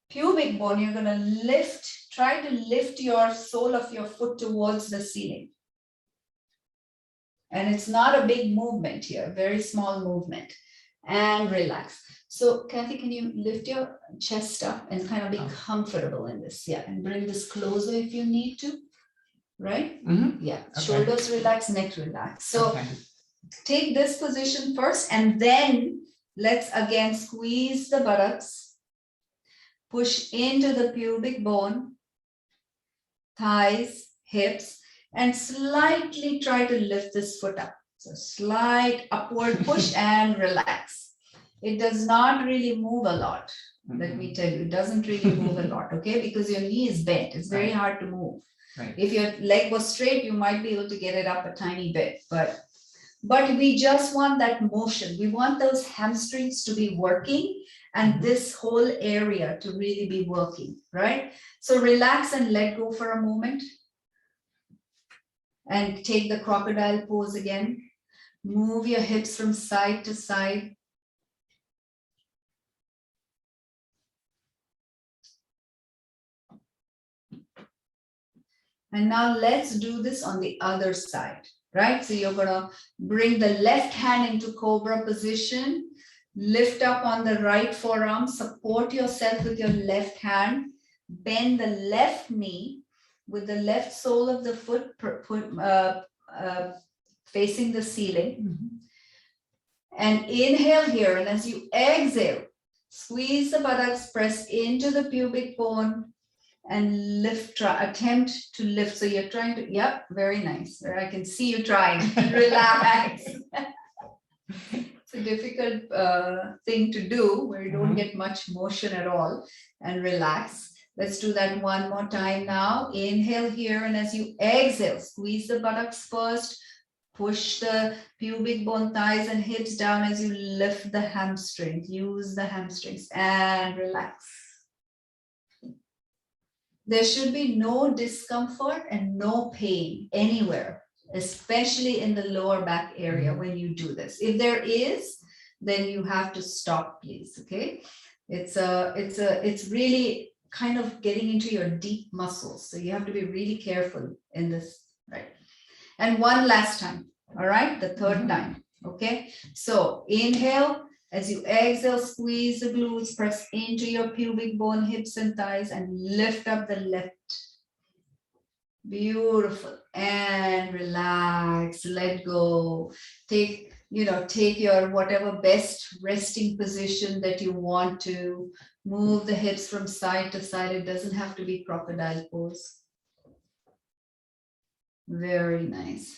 [SPEAKER 1] pubic bone. You're going to try to lift your sole of your foot towards the ceiling. And it's not a big movement here, very small movement. And relax. So Kathy, can you lift your chest up and kind of be comfortable in this? Yeah, and bring this closer if you need to, right? Mm-hmm. Yeah, okay. Shoulders relax, neck relax. So. Okay. Take this position first, and then let's again squeeze the buttocks, push into the pubic bone, thighs, hips, and slightly try to lift this foot up. So slight upward push and relax. It does not really move a lot. Let me tell you, it doesn't really move a lot, okay? Because your knee is bent. It's very hard to move. Right. If your leg was straight, you might be able to get it up a tiny bit, but but we just want that motion. We want those hamstrings to be working and this whole area to really be working, right? So relax and let go for a moment. And take the crocodile pose again. Move your hips from side to side. And now let's do this on the other side, right? So you're gonna bring the left hand into cobra position, lift up on the right forearm, support yourself with your left hand, bend the left knee with the left sole of the foot facing the ceiling. And inhale here, and as you exhale, squeeze the buttocks, press into the pubic bone, and lift, attempt to lift. So you're trying to, yep, very nice. I can see you trying. Relax. It's a difficult thing to do where you don't get much motion at all, and relax. Let's do that one more time now. Inhale here, and as you exhale, squeeze the buttocks first, push the pubic bone, thighs and hips down as you lift the hamstrings. Use the hamstrings and relax. There should be no discomfort and no pain anywhere, especially in the lower back area when you do this. If there is, then you have to stop, please. Okay, it's really kind of getting into your deep muscles, so you have to be really careful in this, right? And one last time, all right, the third time. Okay, so inhale. As you exhale, squeeze the glutes, press into your pubic bone, hips and thighs, and lift up the left. Beautiful. And relax, let go. Take your whatever best resting position that you want to. Move the hips from side to side. It doesn't have to be crocodile pose. Very nice.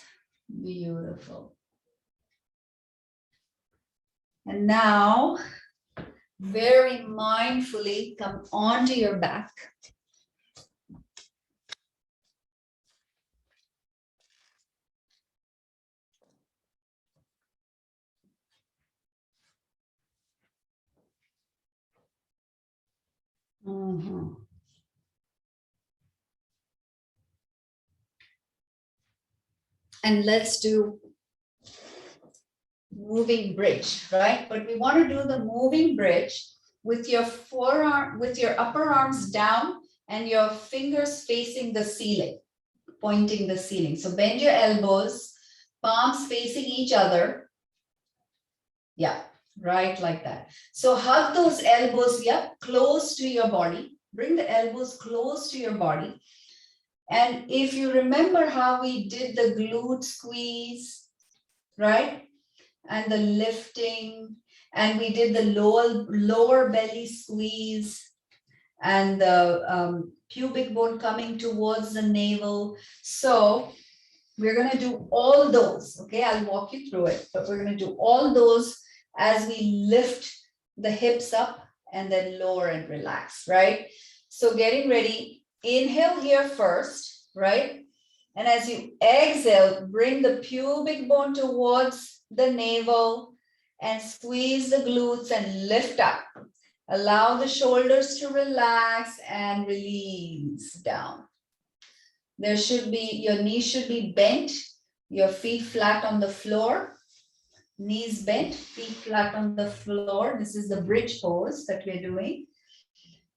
[SPEAKER 1] Beautiful. And now, very mindfully come onto your back. And let's do moving bridge, right? But we want to do the moving bridge with your forearm, with your upper arms down and your fingers facing the ceiling, pointing the ceiling. So bend your elbows, palms facing each other. Yeah, right, like that. So hug those elbows, yeah, close to your body. Bring the elbows close to your body. And if you remember how we did the glute squeeze, right? And the lifting, and we did the lower belly squeeze, and the pubic bone coming towards the navel. So we're going to do all those. Okay, I'll walk you through it, but we're going to do all those as we lift the hips up and then lower and relax, right? So getting ready, inhale here first, right? And as you exhale, bring the pubic bone towards the navel and squeeze the glutes and lift up. Allow the shoulders to relax and release down. There should be, your knees should be bent, your feet flat on the floor, knees bent, feet flat on the floor. This is the bridge pose that we're doing.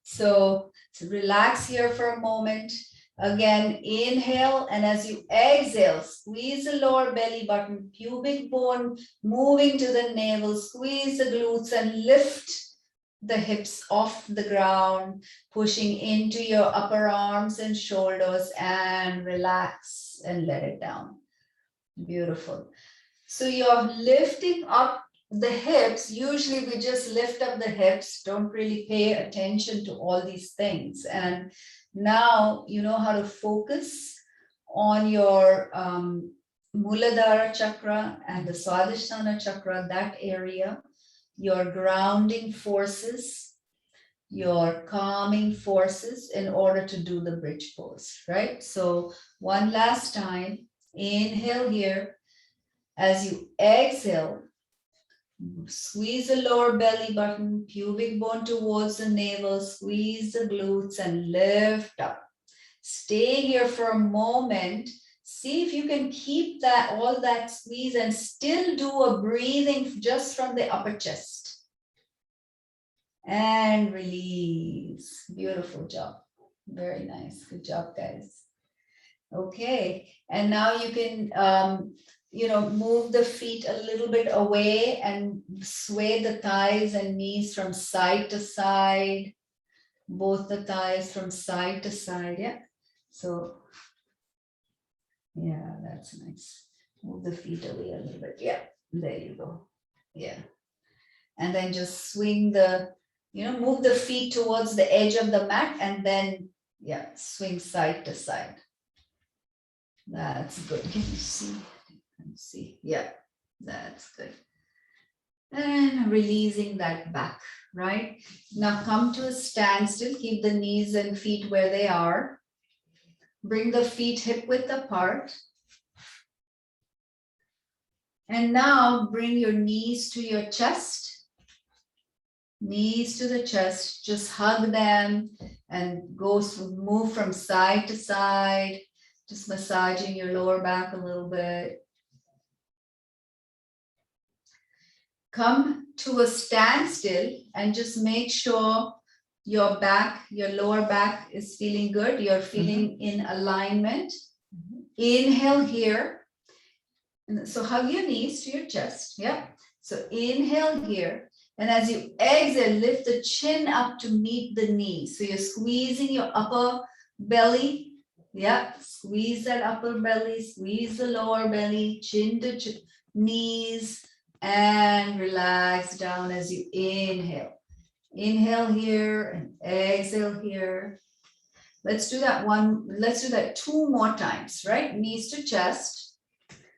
[SPEAKER 1] So relax here for a moment. Again, inhale, and as you exhale, squeeze the lower belly button, pubic bone moving to the navel, squeeze the glutes and lift the hips off the ground, pushing into your upper arms and shoulders, and relax and let it down. Beautiful. So you're lifting up the hips. Usually we just lift up the hips, don't really pay attention to all these things. And now you know how to focus on your Muladhara chakra and the Swadhishthana chakra, that area, your grounding forces, your calming forces in order to do the bridge pose, right? So one last time, inhale here. As you exhale, squeeze the lower belly button, pubic bone towards the navel, squeeze the glutes and lift up. Stay here for a moment. See if you can keep that, all that squeeze and still do a breathing just from the upper chest. And release. Beautiful job. Very nice. Good job, guys. Okay. And now you can, move the feet a little bit away and sway the thighs and knees from side to side. Both the thighs from side to side. Yeah. So, yeah, that's nice. Move the feet away a little bit. Yeah, there you go. Yeah. And then just swing move the feet towards the edge of the mat and then, yeah, swing side to side. That's good. Can you see? See, yeah, that's good. And releasing that back, right? Now come to a standstill. Keep the knees and feet where they are. Bring the feet hip width apart. And now bring your knees to your chest. Knees to the chest. Just hug them and move from side to side. Just massaging your lower back a little bit. Come to a standstill and just make sure your lower back is feeling good. You're feeling in alignment. Inhale here. And so hug your knees to your chest. Yeah. So inhale here. And as you exhale, lift the chin up to meet the knees. So you're squeezing your upper belly. Yeah. Squeeze that upper belly. Squeeze the lower belly. Chin to chin, knees. And relax down as you inhale. Inhale here and exhale here. Let's do that 2 more times, right? Knees to chest.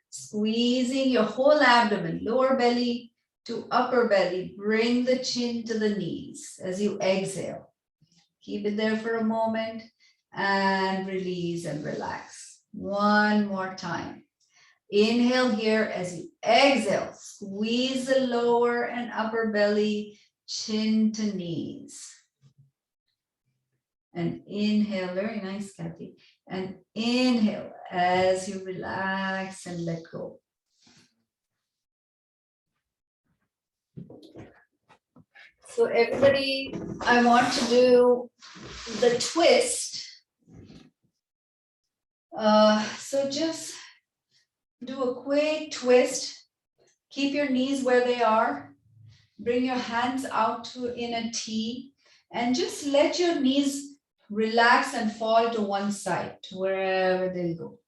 [SPEAKER 1] Squeezing your whole abdomen, lower belly to upper belly. Bring the chin to the knees as you exhale. Keep it there for a moment and release and relax. 1 more time. Inhale here as you exhale. Squeeze the lower and upper belly, chin to knees. And inhale, very nice, Kathy. And inhale as you relax and let go. So everybody, I want to do the twist. So just do a quick twist. Keep your knees where they are. Bring your hands out in a T and just let your knees relax and fall to one side, to wherever they go.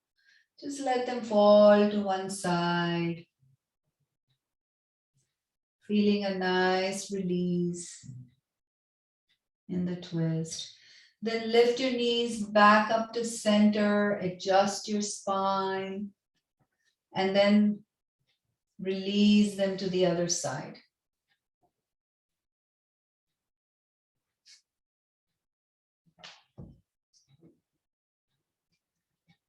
[SPEAKER 1] Just let them fall to one side. Feeling a nice release in the twist. Then lift your knees back up to center, adjust your spine, and then release them to the other side.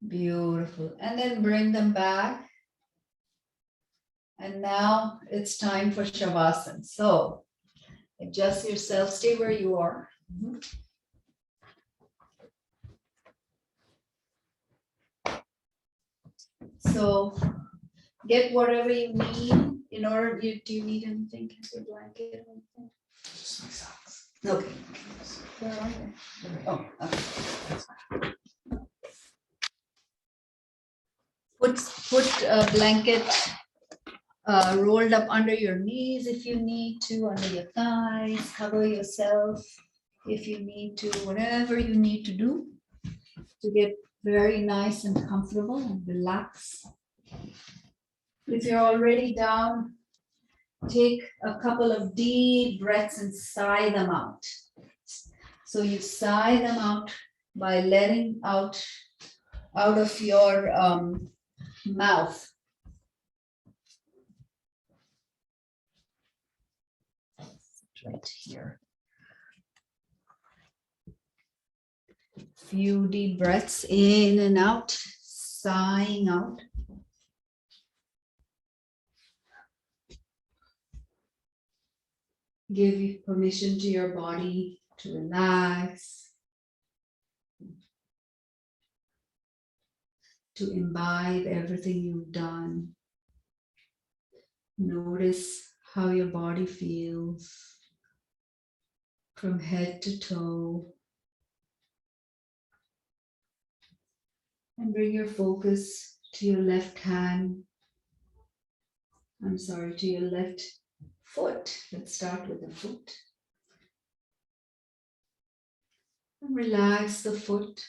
[SPEAKER 1] Beautiful. And then bring them back. And now it's time for Shavasana. So adjust yourself, stay where you are. So get whatever you need in order. Do you need anything? Your blanket or anything? Just my socks. Okay. Where are they? Oh, okay. Put a blanket rolled up under your knees if you need to, under your thighs. Cover yourself if you need to. Whatever you need to do to get very nice and comfortable and relax. If you're already down, take a couple of deep breaths and sigh them out. So you sigh them out by letting out of your mouth. Right here. Few deep breaths in and out, sighing out. Give permission to your body to relax, to imbibe everything you've done. Notice how your body feels from head to toe. And bring your focus to your left hand. To your left foot. Let's start with the foot. And relax the foot,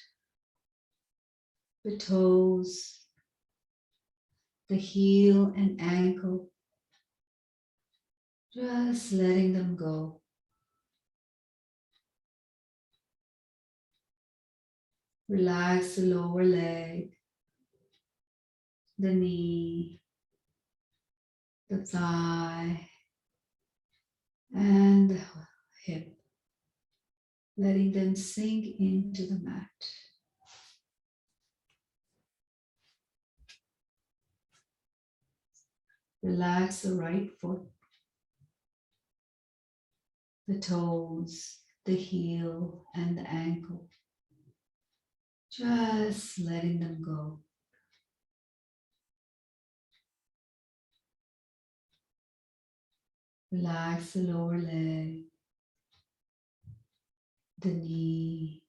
[SPEAKER 1] the toes, the heel and ankle. Just letting them go. Relax the lower leg, the knee, the thigh, and the hip. Letting them sink into the mat. Relax the right foot, the toes, the heel, and the ankle. Just letting them go. Relax the lower leg, the knee,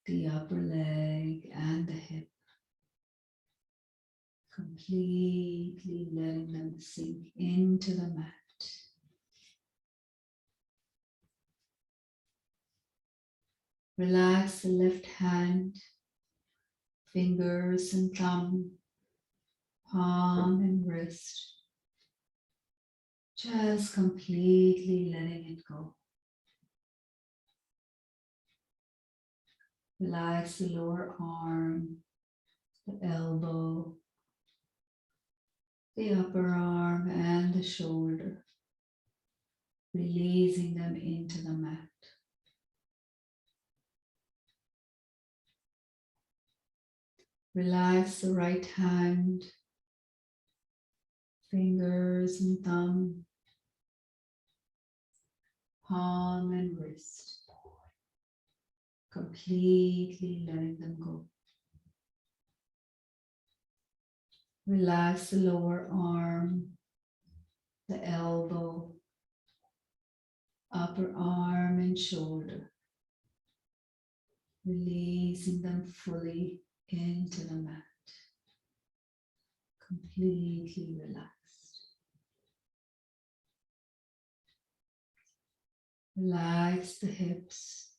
[SPEAKER 1] the upper leg, and the hip. Completely letting them sink into the mat. Relax the left hand, fingers and thumb, palm and wrist. Just completely letting it go. Relax the lower arm, the elbow, the upper arm, and the shoulder. Releasing them into the mat. Relax the right hand, fingers and thumb, palm and wrist. Completely letting them go. Relax the lower arm, the elbow, upper arm and shoulder. Releasing them fully into the mat. Completely relaxed. Relax the hips,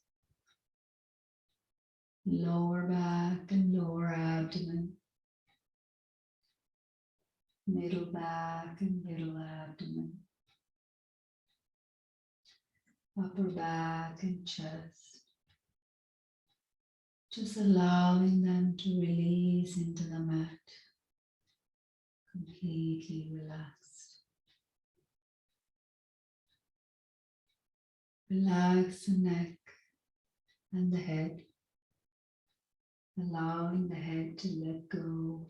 [SPEAKER 1] lower back and lower abdomen, middle back and middle abdomen, upper back and chest. Just allowing them to release into the mat. Completely relaxed. Relax the neck and the head, allowing the head to let go,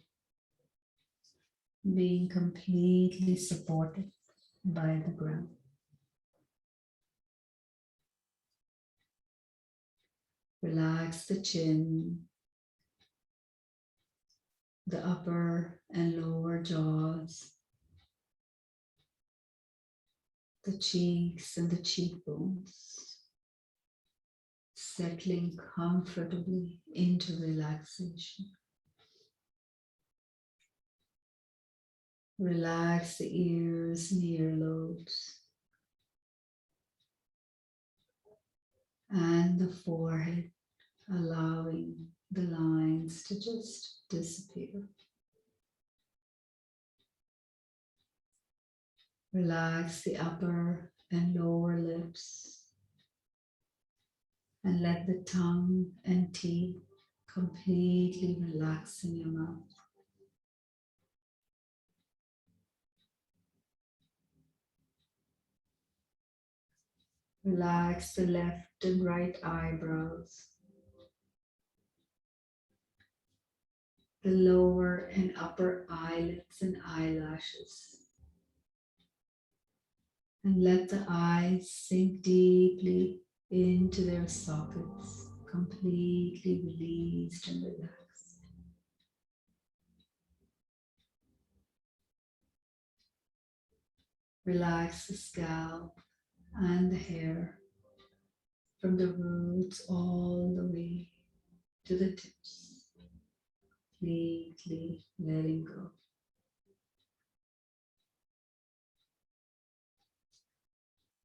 [SPEAKER 1] being completely supported by the ground. Relax the chin, the upper and lower jaws, the cheeks and the cheekbones, settling comfortably into relaxation. Relax the ears and earlobes and the forehead, allowing the lines to just disappear. Relax the upper and lower lips and let the tongue and teeth completely relax in your mouth. Relax the left and right eyebrows, the lower and upper eyelids and eyelashes. And let the eyes sink deeply into their sockets, completely released and relaxed. Relax the scalp and the hair from the roots all the way to the tips, completely letting go.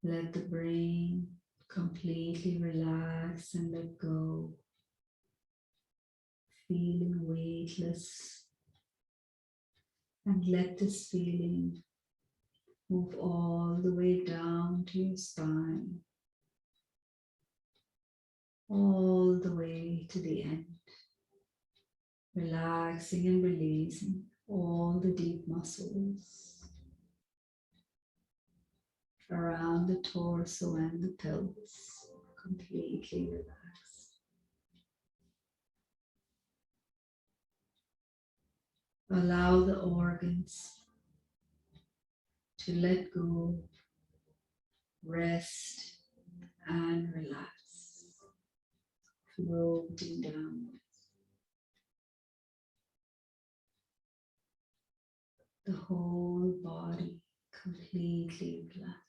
[SPEAKER 1] Let the brain completely relax and let go, feeling weightless. And let this feeling move all the way down to your spine, all the way to the end, relaxing and releasing all the deep muscles around the torso and the pelvis, completely relaxed. Allow the organs to let go, rest, and relax, floating down. The whole body completely relaxed.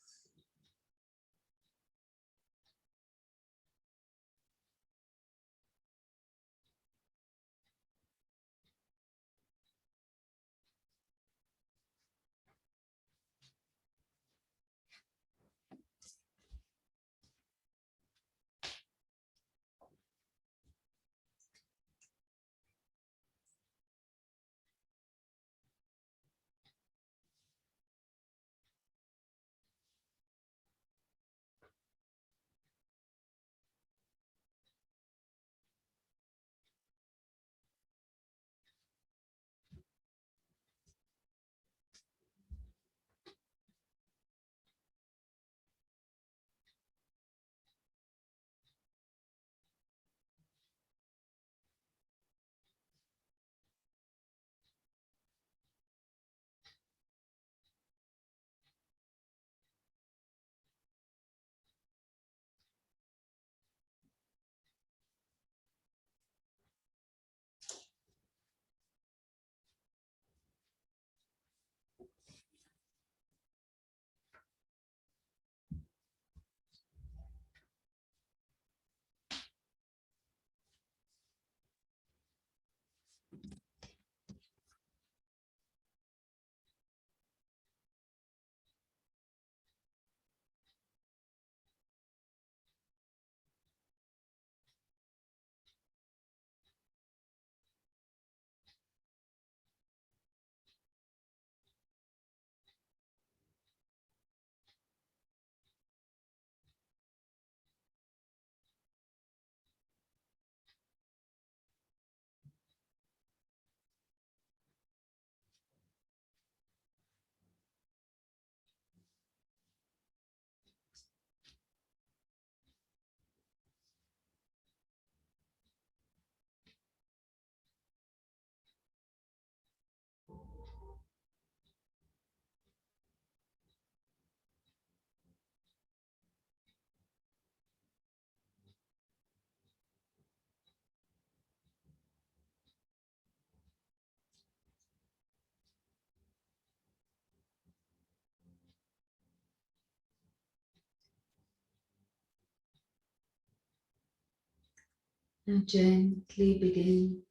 [SPEAKER 1] Now gently begin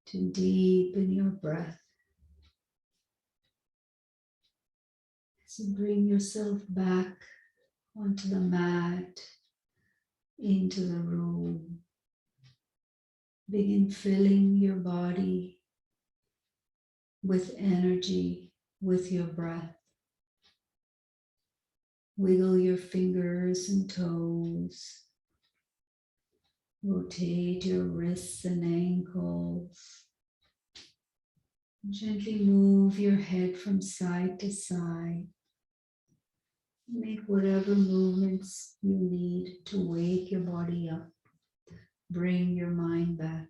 [SPEAKER 1] to deepen your breath. So bring yourself back onto the mat, into the room. Begin filling your body with energy, with your breath. Wiggle your fingers and toes. Rotate your wrists and ankles. Gently move your head from side to side. Make whatever movements you need to wake your body up. Bring your mind back.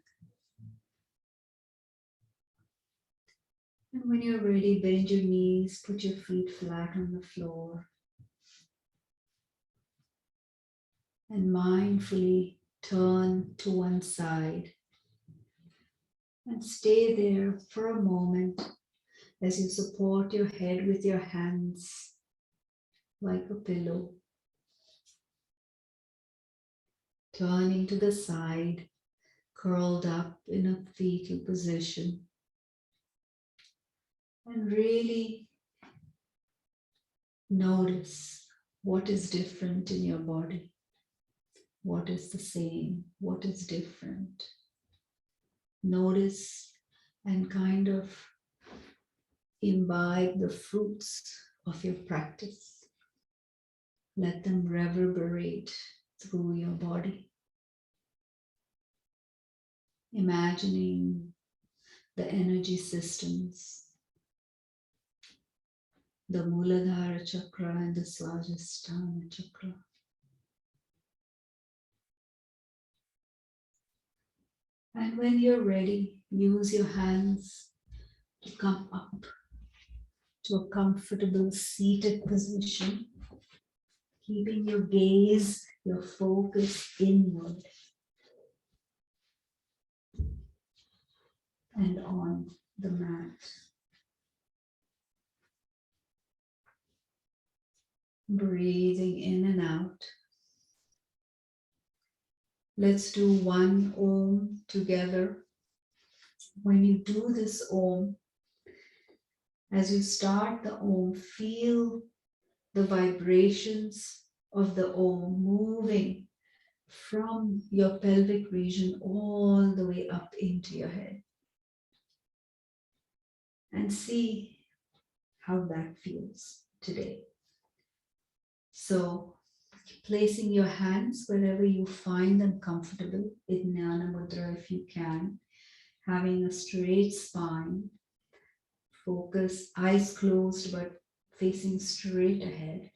[SPEAKER 1] And when you're ready, bend your knees, put your feet flat on the floor. and mindfully turn to one side and stay there for a moment as you support your head with your hands like a pillow. Turning to the side, curled up in a fetal position. And really notice what is different in your body. What is the same? What is different? Notice and kind of imbibe the fruits of your practice. Let them reverberate through your body. Imagining the energy systems, the Muladhara Chakra and the Swadhishthana Chakra. And when you're ready, use your hands to come up to a comfortable seated position, keeping your gaze, your focus inward and on the mat. Breathing in and out. Let's do one Om together. When you do this Om, as you start the Om, feel the vibrations of the Om moving from your pelvic region all the way up into your head. And see how that feels today. So, placing your hands wherever you find them comfortable, in Jnana Mudra if you can, having a straight spine, focus, eyes closed but facing straight ahead.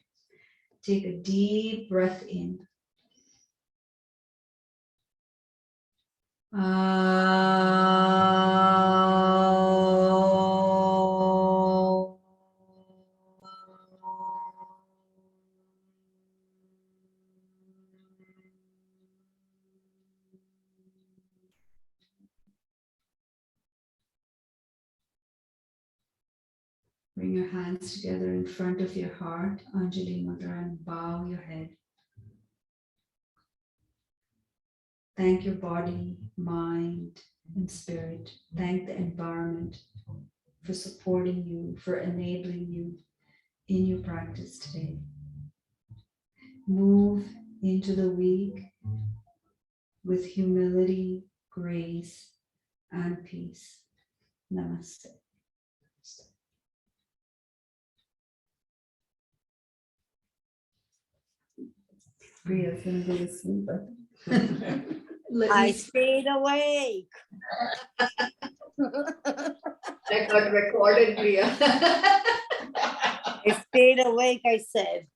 [SPEAKER 1] Take a deep breath in. Bring your hands together in front of your heart, Anjali Mudra, and bow your head. Thank your body, mind, and spirit. Thank the environment for supporting you, for enabling you in your practice today. Move into the week with humility, grace, and peace. Namaste. Priya's gonna go to sleep.
[SPEAKER 2] I stayed awake.
[SPEAKER 1] That got recorded, Priya.
[SPEAKER 2] I stayed awake, I said.